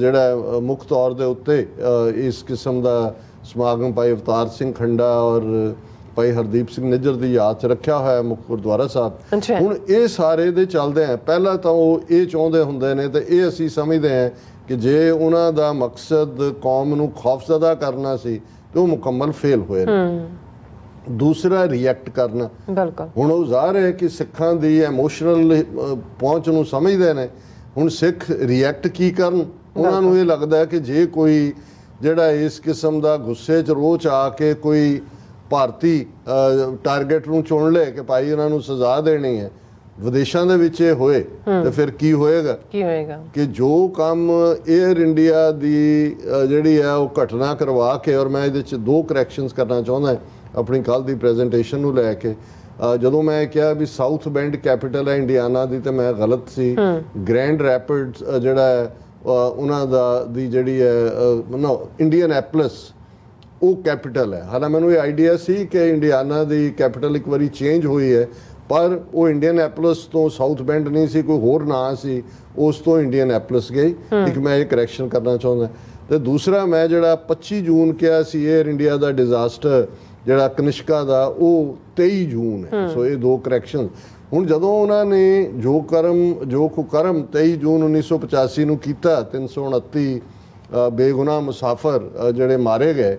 ਜਿਹੜਾ ਮੁੱਖ ਤੌਰ ਦੇ ਉੱਤੇ ਇਸ ਕਿਸਮ ਦਾ ਸਮਾਗਮ ਭਾਈ ਅਵਤਾਰ ਸਿੰਘ ਖੰਡਾ ਔਰ ਭਾਈ ਹਰਦੀਪ ਸਿੰਘ ਨਿੱਜਰ ਦੀ ਯਾਦ 'ਚ ਰੱਖਿਆ ਹੋਇਆ ਮੁੱਖ ਗੁਰਦੁਆਰਾ ਸਾਹਿਬ। ਹੁਣ ਇਹ ਸਾਰੇ ਦੇ ਚੱਲਦੇ ਆ, ਪਹਿਲਾਂ ਤਾਂ ਉਹ ਇਹ ਚਾਹੁੰਦੇ ਹੁੰਦੇ ਨੇ ਤੇ ਇਹ ਅਸੀਂ ਸਮਝਦੇ ਹਾਂ ਕਿ ਜੇ ਉਹਨਾਂ ਦਾ ਮਕਸਦ ਕੌਮ ਨੂੰ ਖੌਫਜ਼ਦਾ ਕਰਨਾ ਸੀ ਤੇ ਉਹ ਮੁਕੰਮਲ ਫੇਲ ਹੋਏ ਨੇ। ਦੂਸਰਾ ਰਿਐਕਟ ਕਰਨਾ, ਹੁਣ ਉਹ ਜ਼ਾਹਰ ਹੈ ਕਿ ਸਿੱਖਾਂ ਦੀ ਐਮੋਸ਼ਨਲ ਪਹੁੰਚ ਨੂੰ ਸਮਝਦੇ ਨੇ। ਹੁਣ ਸਿੱਖ ਰਿਐਕਟ ਕੀ ਕਰਨ? ਉਹਨਾਂ ਨੂੰ ਇਹ ਲੱਗਦਾ ਕਿ ਜੇ ਕੋਈ ਜਿਹੜਾ ਇਸ ਕਿਸਮ ਦਾ ਗੁੱਸੇ 'ਚ ਰੋਹ 'ਚ ਆ ਕੇ ਕੋਈ ਭਾਰਤੀ ਟਾਰਗੇਟ ਨੂੰ ਚੁਣ ਲੇ ਕਿ ਭਾਈ ਉਹਨਾਂ ਨੂੰ ਸਜ਼ਾ ਦੇਣੀ ਹੈ, ਵਿਦੇਸ਼ਾਂ ਦੇ ਵਿੱਚ ਇਹ ਹੋਏ ਤੇ ਫਿਰ ਕੀ ਹੋਏਗਾ ਕਿ ਜੋ ਕੰਮ ਏਅਰ ਇੰਡੀਆ ਦੀ ਜਿਹੜੀ ਹੈ ਉਹ ਘਟਨਾ ਕਰਵਾ ਕੇ, ਔਰ ਮੈਂ ਇਹਦੇ 'ਚ 2 ਕਰੈਕਸ਼ਨਸ ਕਰਨਾ ਚਾਹੁੰਦਾ ਆਪਣੀ ਕੱਲ੍ਹ ਦੀ ਪ੍ਰੈਜੈਂਟੇਸ਼ਨ ਨੂੰ ਲੈ ਕੇ। ਜਦੋਂ ਮੈਂ ਕਿਹਾ ਵੀ ਸਾਊਥ ਬੈਂਡ ਕੈਪੀਟਲ ਹੈ ਇੰਡੀਆਨਾ ਦੀ, ਤੇ ਮੈਂ ਗਲਤ ਸੀ। ਗ੍ਰੈਂਡ ਰੈਪਿਡਸ ਜਿਹੜਾ ਹੈ ਉਹਨਾਂ ਦੀ ਜਿਹੜੀ ਹੈ ਇੰਡੀਅਨੈਪਲਿਸ ਉਹ ਕੈਪੀਟਲ ਹੈ। ਹਾਲਾਂਕਿ ਮੈਨੂੰ ਇਹ ਆਈਡੀਆ ਸੀ ਕਿ ਇੰਡੀਆਨਾ ਦੀ ਕੈਪੀਟਲ ਇੱਕ ਵਾਰੀ ਚੇਂਜ ਹੋਈ ਹੈ, ਪਰ ਉਹ ਇੰਡੀਅਨੈਪਲਿਸ ਤੋਂ ਸਾਊਥ ਬੈਂਡ ਨਹੀਂ ਸੀ, ਕੋਈ ਹੋਰ ਨਾਂ ਸੀ, ਉਸ ਤੋਂ ਇੰਡੀਅਨੈਪਲਿਸ ਗਈ। ਇੱਕ ਮੈਂ ਇਹ ਕਰੈਕਸ਼ਨ ਕਰਨਾ ਚਾਹੁੰਦਾ। ਤੇ ਦੂਸਰਾ ਮੈਂ ਜਿਹੜਾ 25 ਜੂਨ ਕਿਹਾ ਸੀ ਏਅਰ ਇੰਡੀਆ ਦਾ ਡਿਜ਼ਾਸਟਰ ਜਿਹੜਾ ਕਨਿਸ਼ਕਾ ਦਾ, ਉਹ 23 ਜੂਨ ਹੈ। ਸੋ ਇਹ 2 ਕਰੈਕਸ਼ਨ। ਹੁਣ ਜਦੋਂ ਉਹਨਾਂ ਨੇ ਜੋ ਕੁਕਰਮ 23 ਜੂਨ 1985 ਨੂੰ ਕੀਤਾ, 329 ਬੇਗੁਨਾਹ ਮੁਸਾਫਰ ਜਿਹੜੇ ਮਾਰੇ ਗਏ,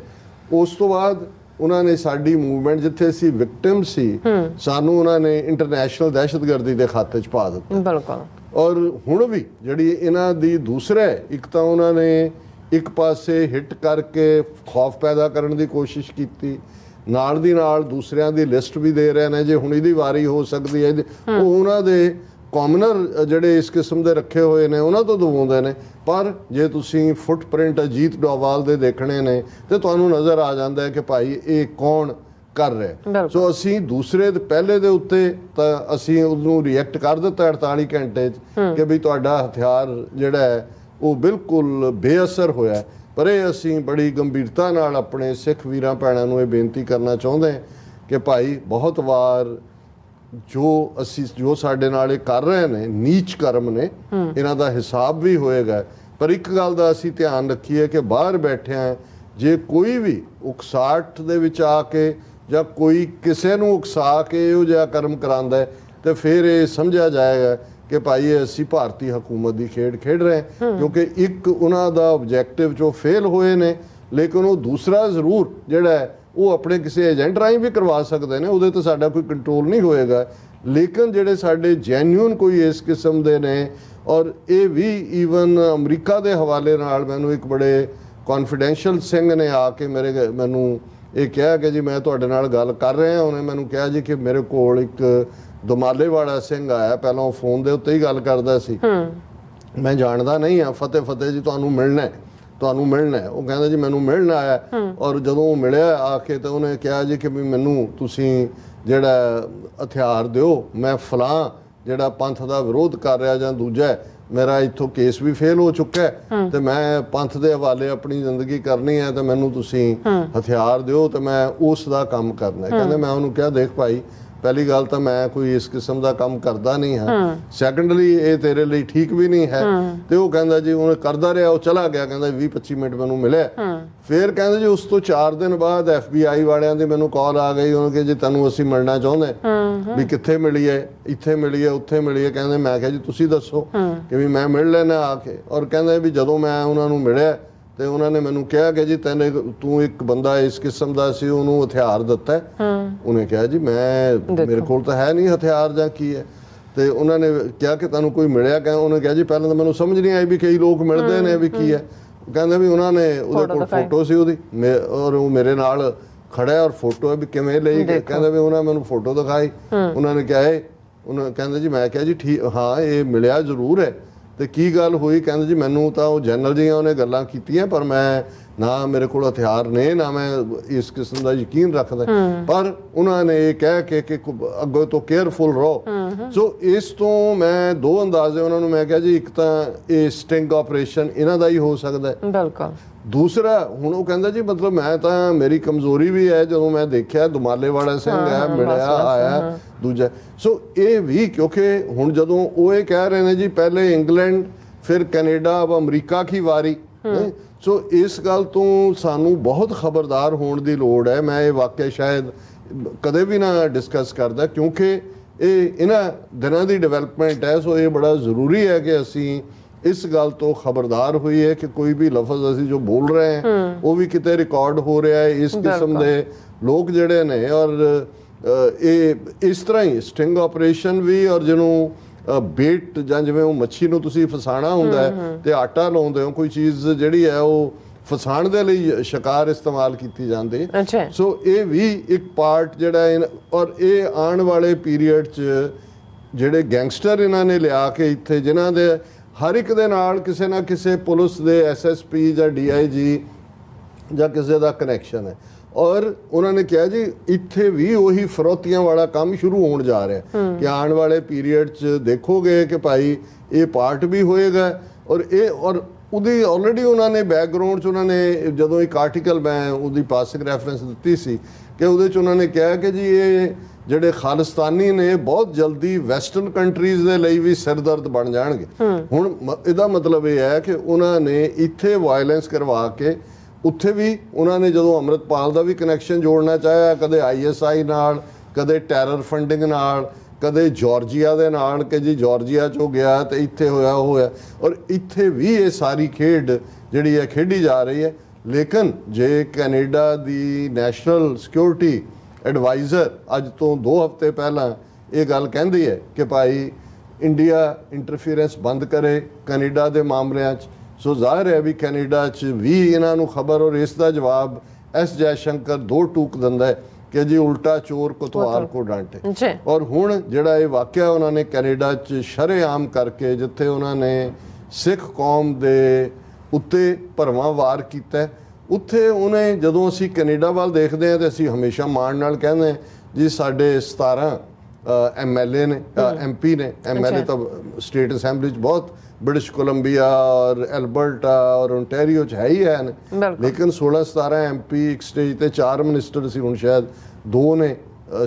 ਉਸ ਤੋਂ ਬਾਅਦ ਉਹਨਾਂ ਨੇ ਸਾਡੀ ਮੂਵਮੈਂਟ ਜਿੱਥੇ ਅਸੀਂ ਵਿਕਟਿਮ ਸੀ, ਸਾਨੂੰ ਉਹਨਾਂ ਨੇ ਇੰਟਰਨੈਸ਼ਨਲ ਦਹਿਸ਼ਤਗਰਦੀ ਦੇ ਖਾਤੇ 'ਚ ਪਾ ਦਿੱਤਾ। ਬਿਲਕੁਲ। ਔਰ ਹੁਣ ਵੀ ਜਿਹੜੀ ਇਹਨਾਂ ਦੀ ਦੂਸਰਾ, ਇੱਕ ਤਾਂ ਉਹਨਾਂ ਨੇ ਇੱਕ ਪਾਸੇ ਹਿੱਟ ਕਰਕੇ ਖੌਫ ਪੈਦਾ ਕਰਨ ਦੀ ਕੋਸ਼ਿਸ਼ ਕੀਤੀ, ਨਾਲ ਦੀ ਨਾਲ ਦੂਸਰਿਆਂ ਦੀ ਲਿਸਟ ਵੀ ਦੇ ਰਹੇ ਨੇ ਜੇ ਹੁਣ ਇਹਦੀ ਵਾਰੀ ਹੋ ਸਕਦੀ ਹੈ। ਉਹ ਉਹਨਾਂ ਦੇ ਕਾਮਨਰ ਜਿਹੜੇ ਇਸ ਕਿਸਮ ਦੇ ਰੱਖੇ ਹੋਏ ਨੇ ਉਹਨਾਂ ਤੋਂ ਦਵਾਉਂਦੇ ਨੇ। ਪਰ ਜੇ ਤੁਸੀਂ ਫੁੱਟਪ੍ਰਿੰਟ ਅਜੀਤ ਡੋਵਾਲ ਦੇ ਦੇਖਣੇ ਨੇ ਤੇ ਤੁਹਾਨੂੰ ਨਜ਼ਰ ਆ ਜਾਂਦਾ ਹੈ ਕਿ ਭਾਈ ਇਹ ਕੌਣ ਕਰ ਰਿਹਾ। ਸੋ ਅਸੀਂ ਦੂਸਰੇ ਦੇ ਪਹਿਲੇ ਦੇ ਉੱਤੇ ਤਾਂ ਅਸੀਂ ਉਹਨੂੰ ਰਿਐਕਟ ਕਰ ਦਿੱਤਾ 48 ਘੰਟੇ 'ਚ ਕਿ ਵੀ ਤੁਹਾਡਾ ਹਥਿਆਰ ਜਿਹੜਾ ਹੈ ਉਹ ਬਿਲਕੁਲ ਬੇਅਸਰ ਹੋਇਆ। ਪਰ ਇਹ ਅਸੀਂ ਬੜੀ ਗੰਭੀਰਤਾ ਨਾਲ ਆਪਣੇ ਸਿੱਖ ਵੀਰਾਂ ਭੈਣਾਂ ਨੂੰ ਇਹ ਬੇਨਤੀ ਕਰਨਾ ਚਾਹੁੰਦੇ ਕਿ ਭਾਈ ਬਹੁਤ ਵਾਰ ਜੋ ਅਸੀਂ ਜੋ ਸਾਡੇ ਨਾਲ ਇਹ ਕਰ ਰਹੇ ਨੇ ਨੀਚ ਕਰਮ ਨੇ, ਇਹਨਾਂ ਦਾ ਹਿਸਾਬ ਵੀ ਹੋਏਗਾ। ਪਰ ਇੱਕ ਗੱਲ ਦਾ ਅਸੀਂ ਧਿਆਨ ਰੱਖੀਏ ਕਿ ਬਾਹਰ ਬੈਠਿਆਂ ਜੇ ਕੋਈ ਵੀ ਉਕਸਾਹਟ ਦੇ ਵਿੱਚ ਆ ਕੇ ਜਾਂ ਕੋਈ ਕਿਸੇ ਨੂੰ ਉਕਸਾ ਕੇ ਇਹੋ ਜਿਹਾ ਕਰਮ ਕਰਾਉਂਦਾ ਹੈ ਤੇ ਫਿਰ ਇਹ ਸਮਝਿਆ ਜਾਏਗਾ ਕਿ ਭਾਈ ਇਹ ਅਸੀਂ ਭਾਰਤੀ ਹਕੂਮਤ ਦੀ ਖੇਡ ਖੇਡ ਰਹੇ ਹਾਂ, ਕਿਉਂਕਿ ਇੱਕ ਉਹਨਾਂ ਦਾ ਆਬਜੈਕਟਿਵ 'ਚੋਂ ਫੇਲ ਹੋਏ ਨੇ, ਲੇਕਿਨ ਉਹ ਦੂਸਰਾ ਜ਼ਰੂਰ ਜਿਹੜਾ ਹੈ ਉਹ ਆਪਣੇ ਕਿਸੇ ਏਜੰਟ ਰਾਹੀਂ ਵੀ ਕਰਵਾ ਸਕਦੇ ਨੇ, ਉਹਦੇ ਤੇ ਸਾਡਾ ਕੋਈ ਕੰਟਰੋਲ ਨਹੀਂ ਹੋਏਗਾ। ਲੇਕਿਨ ਜਿਹੜੇ ਸਾਡੇ ਜੈਨੂਇਨ ਕੋਈ ਇਸ ਕਿਸਮ ਦੇ ਨੇ, ਔਰ ਇਹ ਵੀ ਈਵਨ ਅਮਰੀਕਾ ਦੇ ਹਵਾਲੇ ਨਾਲ ਮੈਨੂੰ ਇੱਕ ਬੜੇ ਕੌਨਫੀਡੈਂਸ਼ੀਅਲ ਸਿੰਘ ਨੇ ਆ ਕੇ ਮੈਨੂੰ ਇਹ ਕਿਹਾ ਕਿ ਜੀ ਮੈਂ ਤੁਹਾਡੇ ਨਾਲ ਗੱਲ ਕਰ ਰਿਹਾ। ਉਹਨੇ ਮੈਨੂੰ ਕਿਹਾ ਜੀ ਕਿ ਮੇਰੇ ਕੋਲ ਇੱਕ ਦੁਮਾਲੇ ਵਾਲਾ ਸਿੰਘ ਆਇਆ, ਪਹਿਲਾਂ ਉਹ ਫੋਨ ਦੇ ਉੱਤੇ ਹੀ ਗੱਲ ਕਰਦਾ ਸੀ, ਮੈਂ ਜਾਣਦਾ ਨਹੀਂ ਆ, ਫਤਿਹ ਜੀ ਤੁਹਾਨੂੰ ਮਿਲਣਾ ਹੈ। ਉਹ ਕਹਿੰਦਾ ਜੀ ਮੈਨੂੰ ਮਿਲਣ ਆਇਆ, ਔਰ ਜਦੋਂ ਉਹ ਮਿਲਿਆ ਆ ਕੇ ਤਾਂ ਉਹਨੇ ਕਿਹਾ ਜੀ ਕਿ ਵੀ ਮੈਨੂੰ ਤੁਸੀਂ ਜਿਹੜਾ ਹਥਿਆਰ ਦਿਓ, ਮੈਂ ਫਲਾਂ ਜਿਹੜਾ ਪੰਥ ਦਾ ਵਿਰੋਧ ਕਰ ਰਿਹਾ ਜਾਂ ਦੂਜਾ ਮੇਰਾ ਇੱਥੋਂ ਕੇਸ ਵੀ ਫੇਲ ਹੋ ਚੁੱਕਾ ਹੈ ਤੇ ਮੈਂ ਪੰਥ ਦੇ ਹਵਾਲੇ ਆਪਣੀ ਜ਼ਿੰਦਗੀ ਕਰਨੀ ਹੈ ਤੇ ਮੈਨੂੰ ਤੁਸੀਂ ਹਥਿਆਰ ਦਿਓ ਤੇ ਮੈਂ ਉਸ ਦਾ ਕੰਮ ਕਰਨਾ ਹੈ। ਕਹਿੰਦੇ ਮੈਂ ਉਹਨੂੰ ਕਿਹਾ ਦੇਖ ਭਾਈ, ਪਹਿਲੀ ਗੱਲ ਤਾਂ ਮੈਂ ਕੋਈ ਇਸ ਕਿਸਮ ਦਾ ਕੰਮ ਕਰਦਾ ਨਹੀਂ ਹਾਂ, ਸੈਕੰਡਲੀ ਇਹ ਤੇਰੇ ਲਈ ਠੀਕ ਵੀ ਨਹੀਂ ਹੈ। ਤੇ ਉਹ ਕਹਿੰਦਾ ਜੀ ਉਹਨੇ ਕਰਦਾ ਰਿਹਾ, ਉਹ ਚਲਾ ਗਿਆ, ਕਹਿੰਦਾ 20-25 ਮਿੰਟ ਮੈਨੂੰ ਮਿਲਿਆ। ਫਿਰ ਕਹਿੰਦੇ ਜੀ ਉਸ ਤੋਂ 4 ਦਿਨ ਬਾਅਦ FBI ਵਾਲਿਆਂ ਦੀ ਮੈਨੂੰ ਕਾਲ ਆ ਗਈ, ਉਹਨਾਂ ਕਿ ਜੀ ਤੈਨੂੰ ਅਸੀਂ ਮਿਲਣਾ ਚਾਹੁੰਦੇ ਵੀ ਕਿੱਥੇ ਮਿਲੀਏ, ਇੱਥੇ ਮਿਲੀਏ, ਉੱਥੇ ਮਿਲੀਏ। ਕਹਿੰਦੇ ਮੈਂ ਕਿਹਾ ਜੀ ਤੁਸੀਂ ਦੱਸੋ ਕਿ ਵੀ ਮੈਂ ਮਿਲ ਲੈਣਾ ਆ ਕੇ। ਔਰ ਕਹਿੰਦੇ ਵੀ ਜਦੋਂ ਮੈਂ ਉਹਨਾਂ ਨੂੰ ਮਿਲਿਆ ਤੇ ਉਹਨਾਂ ਨੇ ਮੈਨੂੰ ਕਿਹਾ ਕਿ ਜੀ ਤੂੰ ਇੱਕ ਬੰਦਾ ਇਸ ਕਿਸਮ ਦਾ ਸੀ, ਉਹਨੂੰ ਹਥਿਆਰ ਦਿੱਤਾ। ਉਹਨੇ ਕਿਹਾ ਜੀ ਮੇਰੇ ਕੋਲ ਤਾਂ ਹੈ ਨਹੀਂ ਹਥਿਆਰ ਜਾਂ ਕੀ ਹੈ। ਤੇ ਉਹਨਾਂ ਨੇ ਕਿਹਾ ਕਿ ਤੁਹਾਨੂੰ ਕੋਈ ਮਿਲਿਆ? ਉਹਨੇ ਕਿਹਾ ਜੀ ਪਹਿਲਾਂ ਤਾਂ ਮੈਨੂੰ ਸਮਝ ਨਹੀਂ ਆਈ ਵੀ ਕਈ ਲੋਕ ਮਿਲਦੇ ਨੇ ਵੀ ਕੀ ਹੈ। ਕਹਿੰਦੇ ਵੀ ਉਹਨਾਂ ਨੇ ਉਹਦੇ ਕੋਲ ਫੋਟੋ ਸੀ ਉਹਦੀ, ਔਰ ਉਹ ਮੇਰੇ ਨਾਲ ਖੜਾ ਔਰ ਫੋਟੋ ਹੈ ਵੀ ਕਿਵੇਂ ਲਈ। ਕਹਿੰਦੇ ਵੀ ਉਹਨਾਂ ਮੈਨੂੰ ਫੋਟੋ ਦਿਖਾਈ। ਉਹਨਾਂ ਨੇ ਕਿਹਾ ਉਹਨਾਂ ਕਹਿੰਦੇ ਜੀ, ਮੈਂ ਕਿਹਾ ਜੀ ਠੀਕ ਹਾਂ ਇਹ ਮਿਲਿਆ ਜ਼ਰੂਰ ਹੈ। ਤੇ ਕੀ ਗੱਲ ਹੋਈ? ਕਹਿੰਦੇ ਜੀ ਮੈਨੂੰ ਤਾਂ ਉਹ ਜਨਰਲ ਜੀਆਂ ਉਹਨੇ ਗੱਲਾਂ ਕੀਤੀਆਂ, ਪਰ ਮੈਂ ਨਾ ਮੇਰੇ ਕੋਲ ਹਥਿਆਰ ਨੇ, ਨਾ ਮੈਂ ਇਸ ਕਿਸਮ ਦਾ ਯਕੀਨ ਰੱਖਦਾ। ਪਰ ਉਹਨਾਂ ਨੇ ਇਹ ਕਹਿ ਕੇ ਕਿ ਅੱਗੋਂ ਤੋਂ ਕੇਅਰਫੁਲ ਰਹੋ। ਸੋ ਇਸ ਤੋਂ ਮੈਂ 2 ਅੰਦਾਜ਼ੇ ਉਹਨਾਂ ਨੂੰ ਮੈਂ ਕਿਹਾ ਜੀ, ਇੱਕ ਤਾਂ ਇਹ ਸਟਿੰਗ ਆਪਰੇਸ਼ਨ ਇਹਨਾਂ ਦਾ ਹੀ ਹੋ ਸਕਦਾ ਹੈ। ਬਿਲਕੁਲ। ਦੂਸਰਾ ਹੁਣ ਉਹ ਕਹਿੰਦਾ ਜੀ ਮਤਲਬ ਮੈਂ ਤਾਂ ਮੇਰੀ ਕਮਜ਼ੋਰੀ ਵੀ ਹੈ, ਜਦੋਂ ਮੈਂ ਦੇਖਿਆ ਦੁਮਾਲੇ ਵਾਲਾ ਸਿੰਘ ਹੈ ਮਿਲਿਆ ਆਇਆ ਦੂਜਾ। ਸੋ ਇਹ ਵੀ ਕਿਉਂਕਿ ਹੁਣ ਜਦੋਂ ਉਹ ਇਹ ਕਹਿ ਰਹੇ ਨੇ ਜੀ ਪਹਿਲੇ ਇੰਗਲੈਂਡ ਫਿਰ ਕੈਨੇਡਾ ਅਬ ਅਮਰੀਕਾ ਕੀ ਵਾਰੀ, ਸੋ ਇਸ ਗੱਲ ਤੋਂ ਸਾਨੂੰ ਬਹੁਤ ਖਬਰਦਾਰ ਹੋਣ ਦੀ ਲੋੜ ਹੈ। ਮੈਂ ਇਹ ਵਾਕਿਆ ਸ਼ਾਇਦ ਕਦੇ ਵੀ ਨਾ ਡਿਸਕਸ ਕਰਦਾ, ਕਿਉਂਕਿ ਇਹ ਇਹਨਾਂ ਦਿਨਾਂ ਦੀ ਡਿਵੈਲਪਮੈਂਟ ਹੈ। ਸੋ ਇਹ ਬੜਾ ਜ਼ਰੂਰੀ ਹੈ ਕਿ ਅਸੀਂ ਇਸ ਗੱਲ ਤੋਂ ਖਬਰਦਾਰ ਹੋਈਏ ਕਿ ਕੋਈ ਵੀ ਲਫ਼ਜ਼ ਅਸੀਂ ਜੋ ਬੋਲ ਰਹੇ ਹਾਂ ਉਹ ਵੀ ਕਿਤੇ ਰਿਕਾਰਡ ਹੋ ਰਿਹਾ ਹੈ। ਇਸ ਕਿਸਮ ਦੇ ਲੋਕ ਜਿਹੜੇ ਨੇ, ਔਰ ਇਹ ਇਸ ਤਰ੍ਹਾਂ ਹੀ ਸਟਿੰਗ ਆਪਰੇਸ਼ਨ ਵੀ, ਔਰ ਜਿਹਨੂੰ ਬੇਟ ਜਾਂ ਜਿਵੇਂ ਉਹ ਮੱਛੀ ਨੂੰ ਤੁਸੀਂ ਫਸਾਣਾ ਹੁੰਦਾ ਹੈ ਤੇ ਆਟਾ ਲਾਉਂਦੇ ਹੋ, ਕੋਈ ਚੀਜ਼ ਜਿਹੜੀ ਹੈ ਉਹ ਫਸਾਣ ਦੇ ਲਈ ਸ਼ਿਕਾਰ ਇਸਤੇਮਾਲ ਕੀਤੀ ਜਾਂਦੀ ਹੈ। ਸੋ ਇਹ ਵੀ ਇੱਕ ਪਾਰਟ ਜਿਹੜਾ, ਔਰ ਇਹ ਆਉਣ ਵਾਲੇ ਪੀਰੀਅਡ 'ਚ ਜਿਹੜੇ ਗੈਂਗਸਟਰ ਇਹਨਾਂ ਨੇ ਲਿਆ ਕੇ ਇੱਥੇ, ਜਿਨ੍ਹਾਂ ਦੇ ਹਰ ਇੱਕ ਦੇ ਨਾਲ ਕਿਸੇ ਨਾ ਕਿਸੇ ਪੁਲਿਸ ਦੇ SSP ਜਾਂ DIG ਜਾਂ ਕਿਸੇ ਦਾ ਕਨੈਕਸ਼ਨ ਹੈ। ਔਰ ਉਹਨਾਂ ਨੇ ਕਿਹਾ ਜੀ ਇੱਥੇ ਵੀ ਉਹੀ ਫਰੋਤੀਆਂ ਵਾਲਾ ਕੰਮ ਸ਼ੁਰੂ ਹੋਣ ਜਾ ਰਿਹਾ ਕਿ ਆਉਣ ਵਾਲੇ ਪੀਰੀਅਡ 'ਚ ਦੇਖੋਗੇ ਕਿ ਭਾਈ ਇਹ ਪਾਰਟ ਵੀ ਹੋਏਗਾ। ਔਰ ਉਹਦੀ ਆਲਰੇਡੀ ਉਹਨਾਂ ਨੇ ਬੈਕਗਰਾਉਂਡ 'ਚ ਉਹਨਾਂ ਨੇ ਜਦੋਂ ਇੱਕ ਆਰਟੀਕਲ ਮੈਂ ਉਹਦੀ ਪਾਸਿੰਗ ਰੈਫਰੈਂਸ ਦਿੱਤੀ ਸੀ ਕਿ ਉਹਦੇ 'ਚ ਉਹਨਾਂ ਨੇ ਕਿਹਾ ਕਿ ਜੀ ਇਹ ਜਿਹੜੇ ਖਾਲਿਸਤਾਨੀ ਨੇ ਬਹੁਤ ਜਲਦੀ ਵੈਸਟਰਨ ਕੰਟਰੀਜ਼ ਦੇ ਲਈ ਵੀ ਸਿਰਦਰਦ ਬਣ ਜਾਣਗੇ। ਹੁਣ ਇਹਦਾ ਮਤਲਬ ਇਹ ਹੈ ਕਿ ਉਹਨਾਂ ਨੇ ਇੱਥੇ ਵਾਇਲੈਂਸ ਕਰਵਾ ਕੇ ਉੱਥੇ ਵੀ ਉਹਨਾਂ ਨੇ ਜਦੋਂ ਅੰਮ੍ਰਿਤਪਾਲ ਦਾ ਵੀ ਕਨੈਕਸ਼ਨ ਜੋੜਨਾ ਚਾਹਿਆ, ਕਦੇ ISI ਨਾਲ, ਕਦੇ ਟੈਰਰ ਫੰਡਿੰਗ ਨਾਲ, ਕਦੇ ਜਾਰਜੀਆ ਦੇ ਨਾਲ ਕਿ ਜੀ ਜਾਰਜੀਆ 'ਚੋਂ ਗਿਆ ਤੇ ਇੱਥੇ ਹੋਇਆ। ਔਰ ਇੱਥੇ ਵੀ ਇਹ ਸਾਰੀ ਖੇਡ ਜਿਹੜੀ ਹੈ ਖੇਡੀ ਜਾ ਰਹੀ ਹੈ। ਲੇਕਿਨ ਜੇ ਕੈਨੇਡਾ ਦੀ ਨੈਸ਼ਨਲ ਸਿਕਿਉਰਿਟੀ ਐਡਵਾਈਜ਼ਰ ਅੱਜ ਤੋਂ 2 ਹਫ਼ਤੇ ਪਹਿਲਾਂ ਇਹ ਗੱਲ ਕਹਿੰਦੀ ਹੈ ਕਿ ਭਾਈ ਇੰਡੀਆ ਇੰਟਰਫੀਰੈਂਸ ਬੰਦ ਕਰੇ ਕੈਨੇਡਾ ਦੇ ਮਾਮਲਿਆਂ 'ਚ, ਸੋ ਜ਼ਾਹਿਰ ਹੈ ਵੀ ਕੈਨੇਡਾ 'ਚ ਵੀ ਇਹਨਾਂ ਨੂੰ ਖਬਰ, ਔਰ ਇਸ ਦਾ ਜਵਾਬ S ਜੈਸ਼ੰਕਰ 2 ਟੂਕ ਦਿੰਦਾ ਹੈ ਕਿ ਜੀ ਉਲਟਾ ਚੋਰ ਕੋਤਵਾਲ ਕੋ ਡਾਂਟੇ। ਔਰ ਹੁਣ ਜਿਹੜਾ ਇਹ ਵਾਕਿਆ ਉਹਨਾਂ ਨੇ ਕੈਨੇਡਾ 'ਚ ਸ਼ਰੇਆਮ ਕਰਕੇ, ਜਿੱਥੇ ਉਹਨਾਂ ਨੇ ਸਿੱਖ ਕੌਮ ਦੇ ਉੱਤੇ ਭਰਵਾਂ ਵਾਰ ਕੀਤਾ, ਉੱਥੇ ਉਹਨੇ ਜਦੋਂ ਅਸੀਂ ਕੈਨੇਡਾ ਵੱਲ ਦੇਖਦੇ ਹਾਂ ਤੇ ਅਸੀਂ ਹਮੇਸ਼ਾ ਮਾਣ ਨਾਲ ਕਹਿੰਦੇ ਹਾਂ ਜੀ ਸਾਡੇ 17 MLA ਨੇ, MP ਨੇ। MLA ਤਾਂ ਸਟੇਟ ਅਸੈਂਬਲੀ 'ਚ ਬਹੁਤ ਬ੍ਰਿਟਿਸ਼ ਕੋਲੰਬੀਆ ਔਰ ਐਲਬਰਟਾ ਔਰ ਓਨਟਾਰੀਓ 'ਚ ਹੈ ਹੀ ਹੈ ਨੇ, ਲੇਕਿਨ 16-17 MP ਇੱਕ ਸਟੇਜ ਤੇ 4 ਮਿਨਿਸਟਰ ਸੀ, ਹੁਣ ਸ਼ਾਇਦ 2 ਨੇ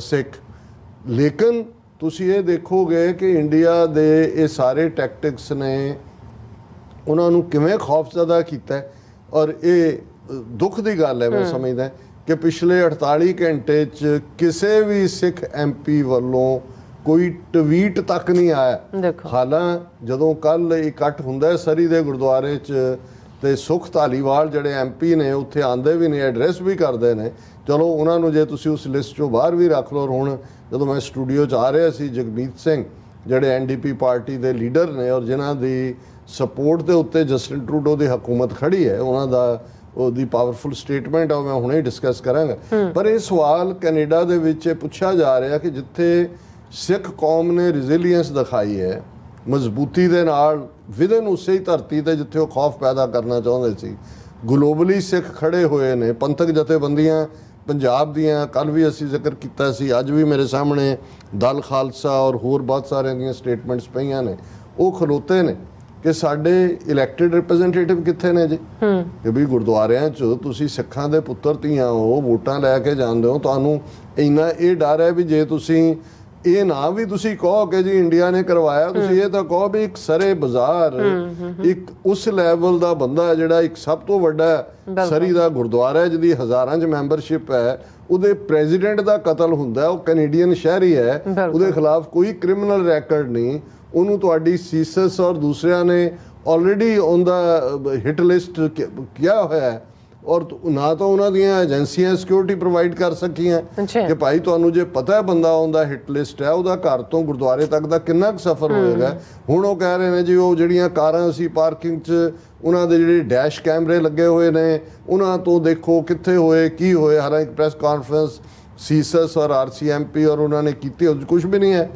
ਸਿੱਖ। ਲੇਕਿਨ ਤੁਸੀਂ ਇਹ ਦੇਖੋਗੇ ਕਿ ਇੰਡੀਆ ਦੇ ਇਹ ਸਾਰੇ ਟੈਕਟਿਕਸ ਨੇ ਉਹਨਾਂ ਨੂੰ ਕਿਵੇਂ ਖੌਫਜ਼ਦਾ ਕੀਤਾ ਹੈ। ਔਰ ਇਹ ਦੁੱਖ ਦੀ ਗੱਲ ਹੈ, ਮੈਂ ਸਮਝਦਾ ਕਿ ਪਿਛਲੇ 48 ਘੰਟੇ 'ਚ ਕਿਸੇ ਵੀ ਸਿੱਖ MP ਵੱਲੋਂ ਕੋਈ ਟਵੀਟ ਤੱਕ ਨਹੀਂ ਆਇਆ। ਹਾਲਾਂ ਜਦੋਂ ਕੱਲ ਇਕੱਠ ਹੁੰਦਾ ਹੈ ਸਰੀ ਦੇ ਗੁਰਦੁਆਰੇ 'ਚ ਤੇ ਸੁਖ ਧਾਲੀਵਾਲ ਜਿਹੜੇ MP ਨੇ ਉੱਥੇ ਆਉਂਦੇ ਵੀ ਨੇ, ਐਡਰੈਸ ਵੀ ਕਰਦੇ ਨੇ। ਚਲੋ ਉਹਨਾਂ ਨੂੰ ਜੇ ਤੁਸੀਂ ਉਸ ਲਿਸਟ 'ਚੋਂ ਬਾਹਰ ਵੀ ਰੱਖ ਲਓ। ਹੁਣ ਜਦੋਂ ਮੈਂ ਸਟੂਡੀਓ 'ਚ ਆ ਰਿਹਾ ਸੀ, ਜਗਮੀਤ ਸਿੰਘ ਜਿਹੜੇ NDP ਪਾਰਟੀ ਦੇ ਲੀਡਰ ਨੇ ਔਰ ਜਿਨ੍ਹਾਂ ਦੀ ਸਪੋਰਟ ਦੇ ਉੱਤੇ ਜਸਟਿਨ ਟਰੂਡੋ ਦੀ ਹਕੂਮਤ ਖੜੀ ਹੈ, ਉਹਨਾਂ ਦਾ ਉਹਦੀ ਪਾਵਰਫੁਲ ਸਟੇਟਮੈਂਟ ਆ, ਮੈਂ ਹੁਣੇ ਡਿਸਕਸ ਕਰਾਂਗਾ। ਪਰ ਇਹ ਸਵਾਲ ਕੈਨੇਡਾ ਦੇ ਵਿੱਚ ਪੁੱਛਿਆ ਜਾ ਰਿਹਾ ਕਿ ਜਿੱਥੇ ਸਿੱਖ ਕੌਮ ਨੇ ਰੈਜ਼ਿਲੀਅੰਸ ਦਿਖਾਈ ਹੈ ਮਜ਼ਬੂਤੀ ਦੇ ਨਾਲ ਵਿਦਨ ਉਸੇ ਹੀ ਧਰਤੀ ਤੇ ਜਿੱਥੇ ਉਹ ਖੌਫ ਪੈਦਾ ਕਰਨਾ ਚਾਹੁੰਦੇ ਸੀ, ਗਲੋਬਲੀ ਸਿੱਖ ਖੜੇ ਹੋਏ ਨੇ। ਪੰਥਕ ਜਥੇਬੰਦੀਆਂ ਪੰਜਾਬ ਦੀਆਂ ਕੱਲ ਵੀ ਅਸੀਂ ਜ਼ਿਕਰ ਕੀਤਾ ਸੀ, ਅੱਜ ਵੀ ਮੇਰੇ ਸਾਹਮਣੇ ਦਲ ਖਾਲਸਾ ਔਰ ਹੋਰ ਬਹੁਤ ਸਾਰਿਆਂ ਦੀਆਂ ਸਟੇਟਮੈਂਟਸ ਪਈਆਂ ਨੇ। ਉਹ ਖਲੋਤੇ ਨੇ ਕਿ ਸਾਡੇ ਇਲੈਕਟਿਡ ਰਿਪਰੈਜ਼ੈਂਟੇਟਿਵ ਕਿੱਥੇ ਨੇ ਜੀ, ਕਿ ਵੀ ਗੁਰਦੁਆਰਿਆਂ 'ਚ ਤੁਸੀਂ ਸਿੱਖਾਂ ਦੇ ਪੁੱਤਰ ਧੀਆਂ ਹੋ, ਵੋਟਾਂ ਲੈ ਕੇ ਜਾਂਦੇ ਹੋ, ਤੁਹਾਨੂੰ ਇੰਨਾ ਇਹ ਡਰ ਹੈ ਵੀ ਜੇ ਤੁਸੀਂ ਇਹ ਨਾ ਵੀ ਤੁਸੀਂ ਕਹੋ ਕਿ ਜੀ ਇੰਡੀਆ ਨੇ ਕਰਵਾਇਆ, ਤੁਸੀਂ ਇਹ ਤਾਂ ਕਹੋ ਵੀ ਇੱਕ ਸਰੇ ਬਾਜ਼ਾਰ ਇੱਕ ਉਸ ਲੈਵਲ ਦਾ ਬੰਦਾ ਜਿਹੜਾ ਇੱਕ ਸਭ ਤੋਂ ਵੱਡਾ ਸਰੀ ਦਾ ਗੁਰਦੁਆਰਾ ਜਿਹਦੀ ਹਜ਼ਾਰਾਂ 'ਚ ਮੈਂਬਰਸ਼ਿਪ ਹੈ, ਉਹਦੇ ਪ੍ਰੈਜ਼ੀਡੈਂਟ ਦਾ ਕਤਲ ਹੁੰਦਾ, ਉਹ ਕੈਨੇਡੀਅਨ ਸ਼ਹਿਰੀ ਹੈ, ਉਹਦੇ ਖਿਲਾਫ ਕੋਈ ਕ੍ਰਿਮੀਨਲ ਰੈਕਰਡ ਨਹੀਂ, ਉਹਨੂੰ ਤੁਹਾਡੀ ਸੀਸਸ ਔਰ ਦੂਸਰਿਆਂ ਨੇ ਆਲਰੇਡੀ ਉਹਦਾ ਹਿੱਟ ਲਿਸਟ ਕਿਹਾ ਹੋਇਆ ਹੈ। ਔਰ ਨਾ ਤਾਂ ਉਹਨਾਂ ਦੀਆਂ ਏਜੰਸੀਆਂ ਸਿਕਿਉਰਿਟੀ ਪ੍ਰੋਵਾਈਡ ਕਰ ਸਕੀਆਂ ਕਿ ਭਾਈ ਤੁਹਾਨੂੰ ਜੇ ਪਤਾ ਹੈ ਬੰਦਾ ਉਹਦਾ ਹਿੱਟ ਲਿਸਟ ਹੈ, ਉਹਦਾ ਘਰ ਤੋਂ ਗੁਰਦੁਆਰੇ ਤੱਕ ਦਾ ਕਿੰਨਾ ਕੁ ਸਫ਼ਰ ਹੋਏਗਾ। ਹੁਣ ਉਹ ਕਹਿ ਰਹੇ ਨੇ ਜੀ ਉਹ ਜਿਹੜੀਆਂ ਕਾਰਾਂ ਸੀ ਪਾਰਕਿੰਗ 'ਚ ਉਹਨਾਂ ਦੇ ਜਿਹੜੇ ਡੈਸ਼ ਕੈਮਰੇ ਲੱਗੇ ਹੋਏ ਨੇ ਉਹਨਾਂ ਤੋਂ ਦੇਖੋ ਕਿੱਥੇ ਹੋਏ ਕੀ ਹੋਏ। ਹਾਲਾਂਕਿ ਪ੍ਰੈਸ ਕਾਨਫਰੰਸ ਸੀਸਸ ਔਰ RCMP ਔਰ ਉਹਨਾਂ ਨੇ ਕੀਤੀ, ਉਹ ਕੁਝ ਵੀ ਨਹੀਂ ਹੈ।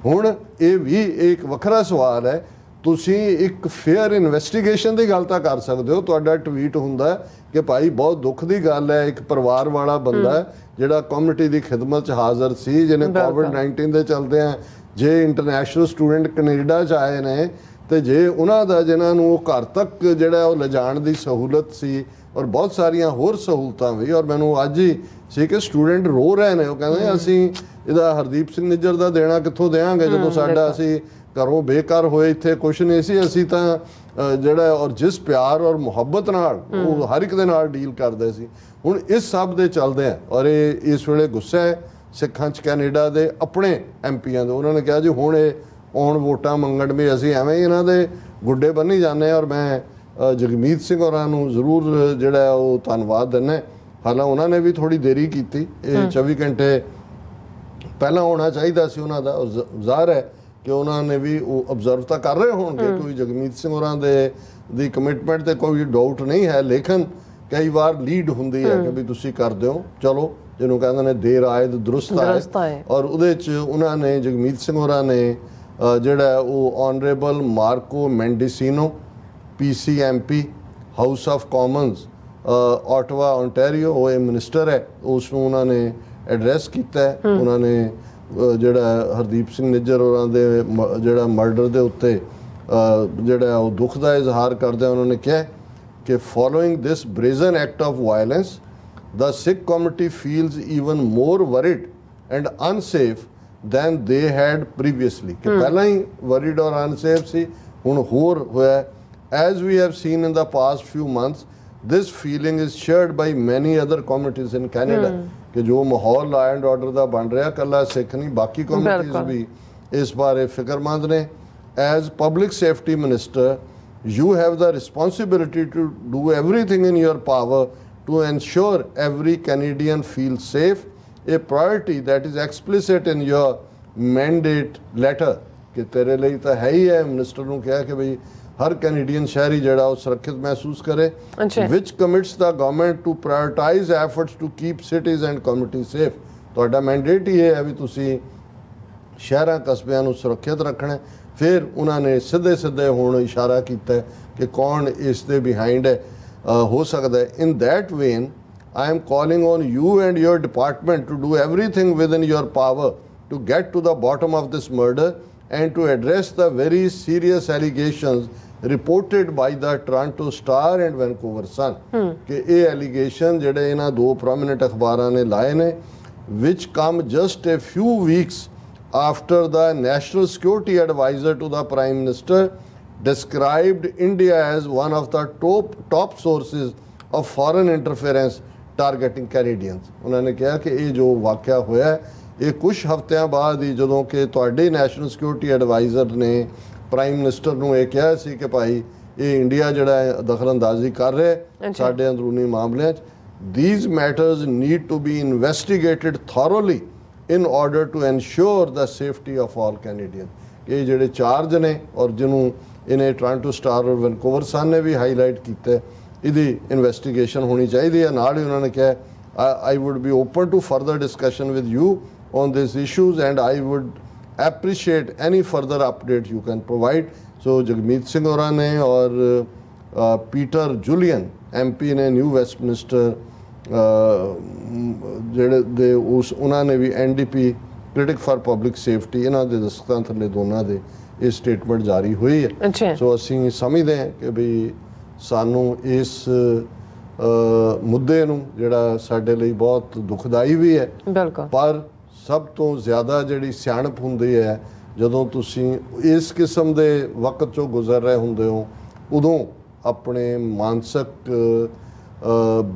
ਹੁਣ ਇਹ ਵੀ ਇੱਕ ਵੱਖਰਾ ਸਵਾਲ ਹੈ, ਤੁਸੀਂ ਇੱਕ ਫੇਅਰ ਇਨਵੈਸਟੀਗੇਸ਼ਨ ਦੀ ਗੱਲ ਤਾਂ ਕਰ ਸਕਦੇ ਹੋ। ਤੁਹਾਡਾ ਟਵੀਟ ਹੁੰਦਾ ਕਿ ਭਾਈ ਬਹੁਤ ਦੁੱਖ ਦੀ ਗੱਲ ਹੈ, ਇੱਕ ਪਰਿਵਾਰ ਵਾਲਾ ਬੰਦਾ ਜਿਹੜਾ ਕਮਿਊਨਿਟੀ ਦੀ ਖਿਦਮਤ 'ਚ ਹਾਜ਼ਰ ਸੀ, ਜਿਹਨੇ COVID-19 ਦੇ ਚਲਦੇ ਆ ਜੇ ਇੰਟਰਨੈਸ਼ਨਲ ਸਟੂਡੈਂਟ ਕੈਨੇਡਾ 'ਚ ਆਏ ਨੇ ਤੇ ਜੇ ਉਹਨਾਂ ਦਾ ਜਿਹਨਾਂ ਨੂੰ ਉਹ ਘਰ ਤੱਕ ਜਿਹੜਾ ਉਹ ਲਿਜਾਣ ਦੀ ਸਹੂਲਤ ਸੀ ਔਰ ਬਹੁਤ ਸਾਰੀਆਂ ਹੋਰ ਸਹੂਲਤਾਂ ਵੀ। ਔਰ ਮੈਨੂੰ ਅੱਜ ਹੀ ਸੀ ਕਿ ਸਟੂਡੈਂਟ ਰੋ ਰਹੇ ਨੇ, ਉਹ ਕਹਿੰਦੇ ਅਸੀਂ ਇਹਦਾ ਹਰਦੀਪ ਸਿੰਘ ਨਿੱਜਰ ਦਾ ਦੇਣਾ ਕਿੱਥੋਂ ਦੇਵਾਂਗੇ ਜਦੋਂ ਸਾਡਾ ਅਸੀਂ ਘਰੋਂ ਬੇਕਾਰ ਹੋਏ, ਇੱਥੇ ਕੁਛ ਨਹੀਂ ਸੀ। ਅਸੀਂ ਤਾਂ ਜਿਹੜਾ ਔਰ ਜਿਸ ਪਿਆਰ ਔਰ ਮੁਹੱਬਤ ਨਾਲ ਉਹ ਹਰ ਇੱਕ ਦੇ ਨਾਲ ਡੀਲ ਕਰਦੇ ਸੀ। ਹੁਣ ਇਸ ਸਭ ਦੇ ਚੱਲਦੇ ਆ ਔਰ ਇਹ ਇਸ ਵੇਲੇ ਗੁੱਸਾ ਹੈ ਸਿੱਖਾਂ 'ਚ ਕੈਨੇਡਾ ਦੇ ਆਪਣੇ MPਆਂ ਦੇ। ਉਹਨਾਂ ਨੇ ਕਿਹਾ ਜੀ ਹੁਣ ਇਹ ਆਉਣ ਵੋਟਾਂ ਮੰਗਣ ਵੀ ਅਸੀਂ ਐਵੇਂ ਹੀ ਇਹਨਾਂ ਦੇ ਗੁੱਡੇ ਬੰਨੀ ਜਾਂਦੇ ਹਾਂ। ਔਰ ਮੈਂ ਜਗਮੀਤ ਸਿੰਘ ਹੋਰਾਂ ਨੂੰ ਜ਼ਰੂਰ ਜਿਹੜਾ ਉਹ ਧੰਨਵਾਦ ਦਿੰਦਾ। ਹਾਲਾਂ ਉਹਨਾਂ ਨੇ ਵੀ ਥੋੜੀ ਦੇਰੀ ਕੀਤੀ, ਇਹ 24 ਘੰਟੇ ਪਹਿਲਾਂ ਹੋਣਾ ਚਾਹੀਦਾ ਸੀ ਉਹਨਾਂ ਦਾ। ਜ਼ਾਹਰ ਹੈ ਕਿ ਉਹਨਾਂ ਨੇ ਵੀ ਉਹ ਅਬਜ਼ਰਵ ਤਾਂ ਕਰ ਰਹੇ ਹੋਣਗੇ, ਕੋਈ ਜਗਮੀਤ ਸਿੰਘ ਹੋਰਾਂ ਦੀ ਕਮਿਟਮੈਂਟ ਤੇ ਕੋਈ ਡਾਊਟ ਨਹੀਂ ਹੈ, ਲੇਕਿਨ ਕਈ ਵਾਰ ਲੀਡ ਹੁੰਦੀ ਹੈ ਕਿ ਵੀ ਤੁਸੀਂ ਕਰਦੇ ਹੋ। ਚਲੋ ਜਿਹਨੂੰ ਕਹਿੰਦੇ ਨੇ ਦੇਰ ਆਏ ਦਰੁਸਤ ਆਏ। ਔਰ ਉਹਦੇ 'ਚ ਉਹਨਾਂ ਨੇ ਜਗਮੀਤ ਸਿੰਘ ਹੋਰਾਂ ਨੇ ਜਿਹੜਾ ਉਹ honourable Marco Mendicino PC MP House of Commons Ottawa Ontario, ਉਹ ਮਿਨਿਸਟਰ ਹੈ, ਉਸ ਨੂੰ ਉਹਨਾਂ ਨੇ ਐਡਰੈਸ ਕੀਤਾ। ਉਹਨਾਂ ਨੇ ਜਿਹੜਾ ਹਰਦੀਪ ਸਿੰਘ ਨਿੱਜਰ ਹੋਰਾਂ ਦੇ ਜਿਹੜਾ ਮਰਡਰ ਦੇ ਉੱਤੇ ਜਿਹੜਾ ਉਹ ਦੁੱਖ ਦਾ ਇਜ਼ਹਾਰ ਕਰਦੇ ਉਹਨਾਂ ਨੇ ਕਿਹਾ ਕਿ following this brazen act of violence the Sikh community feels even more worried and unsafe than they had previously। कि पहला ही worried और unsafe सी, हुण होर होया। As we have seen in the past few months, this feeling is shared by many other communities in Canada। कि जो माहौल law and order का बन रहा, कला सिख नहीं बाकी कम्युनिटीज़ भी इस बारे फिक्रमंद ने। As public safety minister, you have the responsibility to do everything in your power to ensure every Canadian feels safe, a priority that is explicit in your mandate letter। कि तेरे लिए तो है ही है, मिनिस्टर ने कहा कि भाई हर कैनेडियन शहरी जड़ा वो सुरक्षित महसूस करे। which commits the government to prioritize efforts to keep cities and communities safe। ਤੁਹਾਡਾ ਮੈਂਡੇਟ ਹੀ ਹੈ ਵੀ ਤੁਸੀਂ ਸ਼ਹਿਰਾਂ ਕਸਬਿਆਂ ਨੂੰ ਸੁਰੱਖਿਅਤ ਰੱਖਣਾ। ਫਿਰ ਉਹਨਾਂ ਨੇ ਸਿੱਧੇ ਸਿੱਧੇ ਹੁਣ ਇਸ਼ਾਰਾ ਕੀਤਾ ਕਿ ਕੌਣ ਇਸ ਦੇ ਬਿਹਾਈਂਡ ਹੈ ਹੋ ਸਕਦਾ ਹੈ। In that vein, I am calling on you and your department to do everything within your power to get to the bottom of this murder and to address the very serious allegations reported by the Toronto Star and Vancouver Sun। कि ਇਹ allegation ਜਿਹੜੇ ਇਹਨਾਂ ਦੋ prominent ਅਖਬਾਰਾਂ ਨੇ ਲਾਏ ਨੇ, which come just a few weeks after the National Security Advisor to the Prime Minister described India as one of the top sources of foreign interference targeting Canadians। ਉਹਨਾਂ ਨੇ ਕਿਹਾ ਕਿ ਇਹ ਜੋ ਵਾਕਿਆ ਹੋਇਆ ਹੈ, ਇਹ ਕੁਝ ਹਫ਼ਤਿਆਂ ਬਾਅਦ ਹੀ ਜਦੋਂ ਕਿ ਤੁਹਾਡੇ ਨੈਸ਼ਨਲ ਸਿਕਿਉਰਿਟੀ ਐਡਵਾਈਜ਼ਰ ਨੇ ਪ੍ਰਾਈਮ ਮਿਨਿਸਟਰ ਨੂੰ ਇਹ ਕਿਹਾ ਸੀ ਕਿ ਭਾਈ ਇਹ ਇੰਡੀਆ ਜਿਹੜਾ ਹੈ ਦਖਲਅੰਦਾਜ਼ੀ ਕਰ ਰਿਹਾ ਹੈ ਸਾਡੇ ਅੰਦਰੂਨੀ ਮਾਮਲਿਆਂ 'ਚ। These matters need to be investigated thoroughly in order to ensure the safety of all Canadians। ਇਹ ਜਿਹੜੇ ਚਾਰਜ ਨੇ ਔਰ ਜਿਹਨੂੰ ਇਹਨੇ ਟੋਰਾਂਟੋ ਸਟਾਰ ਔਰ ਵੈਨਕੂਵਰ ਸਨ ਨੇ ਵੀ ਹਾਈਲਾਈਟ ਕੀਤਾ, ਇਹਦੀ ਇਨਵੈਸਟੀਗੇਸ਼ਨ ਹੋਣੀ ਚਾਹੀਦੀ ਹੈ। ਨਾਲ ਹੀ ਉਹਨਾਂ ਨੇ ਕਿਹਾ I would be open to further discussion with you on these issues and I would appreciate any further update you can provide। So Jagmeet Singh ਹੋਰਾਂ ਨੇ ਔਰ ਪੀਟਰ ਜੂਲੀਅਨ MP ਨੇ ਨਿਊ ਵੈਸਟਮਿਨਿਸਟਰ ਜਿਹੜੇ ਦੇ ਉਹਨਾਂ ਨੇ ਵੀ NDP critic for public safety ਇਹਨਾਂ ਦੇ ਦਸਤਖਤਾਂ ਥੱਲੇ ਦੋਨਾਂ ਦੇ ਇਹ ਸਟੇਟਮੈਂਟ ਜਾਰੀ ਹੋਈ ਹੈ। ਸੋ ਅਸੀਂ ਸਮਝਦੇ ਹਾਂ ਕਿ ਵੀ ਸਾਨੂੰ ਇਸ ਮੁੱਦੇ ਨੂੰ ਜਿਹੜਾ ਸਾਡੇ ਲਈ ਬਹੁਤ ਦੁਖਦਾਈ ਵੀ ਹੈ, ਪਰ ਸਭ ਤੋਂ ਜ਼ਿਆਦਾ ਜਿਹੜੀ ਸਿਆਣਪ ਹੁੰਦੀ ਹੈ ਜਦੋਂ ਤੁਸੀਂ ਇਸ ਕਿਸਮ ਦੇ ਵਕਤ 'ਚੋਂ ਗੁਜ਼ਰ ਰਹੇ ਹੁੰਦੇ ਹੋ, ਉਦੋਂ ਆਪਣੇ ਮਾਨਸਿਕ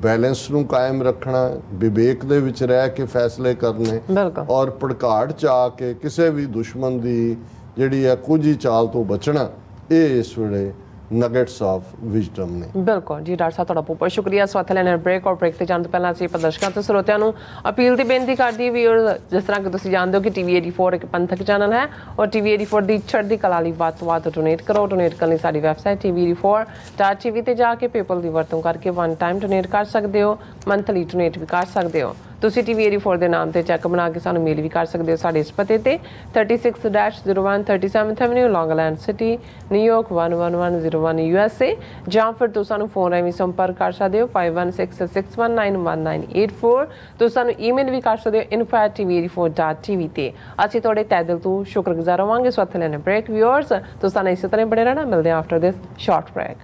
ਬੈਲੈਂਸ ਨੂੰ ਕਾਇਮ ਰੱਖਣਾ, ਵਿਵੇਕ ਦੇ ਵਿੱਚ ਰਹਿ ਕੇ ਫੈਸਲੇ ਕਰਨੇ ਔਰ ਭੜਕਾੜ 'ਚ ਆ ਕੇ ਕਿਸੇ ਵੀ ਦੁਸ਼ਮਣ ਦੀ ਜਿਹੜੀ ਹੈ ਕੁਝ ਹੀ ਚਾਲ ਤੋਂ ਬਚਣਾ, ਇਹ ਇਸ ਵੇਲੇ ਨਗੇਟਸ ਆਫ ਵਿਜ਼ਡਮ ਨੇ। ਬਿਲਕੁਲ ਜੀ ਡਾਕਟਰ ਸਾਹਿਬ, ਤੁਹਾਡਾ ਬਹੁਤ ਬਹੁਤ ਸ਼ੁਕਰੀਆ। ਸਵਾਲ ਲੈਣਾ ਬ੍ਰੇਕ ਔਰ ਬ੍ਰੇਕ ਤੇ ਜਾਣ ਤੋਂ ਪਹਿਲਾਂ ਅਸੀਂ ਪ੍ਰਦਰਸ਼ਕਾਂ ਤੇ ਸਰੋਤਿਆਂ ਨੂੰ ਅਪੀਲ ਦੀ ਬੇਨਤੀ ਕਰਦੀ ਵੀ, ਜਿਸ ਤਰ੍ਹਾਂ ਕਿ ਤੁਸੀਂ ਜਾਣਦੇ ਹੋ ਕਿ TV 84 ਇੱਕ ਪੰਥਕ ਚੈਨਲ ਹੈ ਔਰ TV 84 ਦੀ ਚੜ੍ਹਦੀ ਕਲਾ ਲਈ ਵੱਧ ਤੋਂ ਵੱਧ ਡੋਨੇਟ ਕਰੋ। ਡੋਨੇਟ ਕਰਨ ਲਈ ਸਾਡੀ ਵੈਬਸਾਈਟ TV84.tv ਤੇ ਜਾ ਕੇ ਪੇਪਲ ਦੀ ਵਰਤੋਂ ਕਰਕੇ 1 ਟਾਈਮ ਡੋਨੇਟ ਕਰ ਸਕਦੇ ਹੋ, ਮੰਥਲੀ ਡੋਨੇਟ ਵੀ ਕਰ ਸਕਦੇ ਹੋ। ਤੁਸੀਂ TV 84 ਦੇ ਨਾਮ ਤੇ ਚੈੱਕ ਬਣਾ ਕੇ ਸਾਨੂੰ ਮੇਲ ਵੀ ਕਰ ਸਕਦੇ ਹੋ ਸਾਡੇ ਇਸ ਪਤੇ ਤੇ 36-01 37th Avenue, Long Island City, New York 11101 USA, ਜਾਂ ਫਿਰ ਤੁਸੀਂ ਸਾਨੂੰ ਫੋਨ ਰਾਹੀਂ ਸੰਪਰਕ ਕਰ ਸਕਦੇ ਹੋ 5166191984। ਤੁਸੀਂ ਸਾਨੂੰ ਈਮੇਲ ਵੀ ਕਰ ਸਕਦੇ ਹੋ info@tv84.tv ਤੇ। ਅਸੀਂ ਤੁਹਾਡੇ ਤਹਿ ਦਿਲ ਤੋਂ ਸ਼ੁਕਰਗੁਜ਼ਾਰ ਹੋਵਾਂਗੇ। ਸੋ ਇੱਥੇ ਲੈਣੇ ਬ੍ਰੇਕ। ਵਿਊਅਰਸ ਤੁਸੀਂ ਸਾਨੂੰ ਇਸੇ ਤਰ੍ਹਾਂ ਬਣੇ ਰਹਿਣਾ। ਮਿਲਦੇ ਹਾਂ ਆਫਟਰ ਦਿਸ ਸ਼ਾਰਟ ਬ੍ਰੇਕ।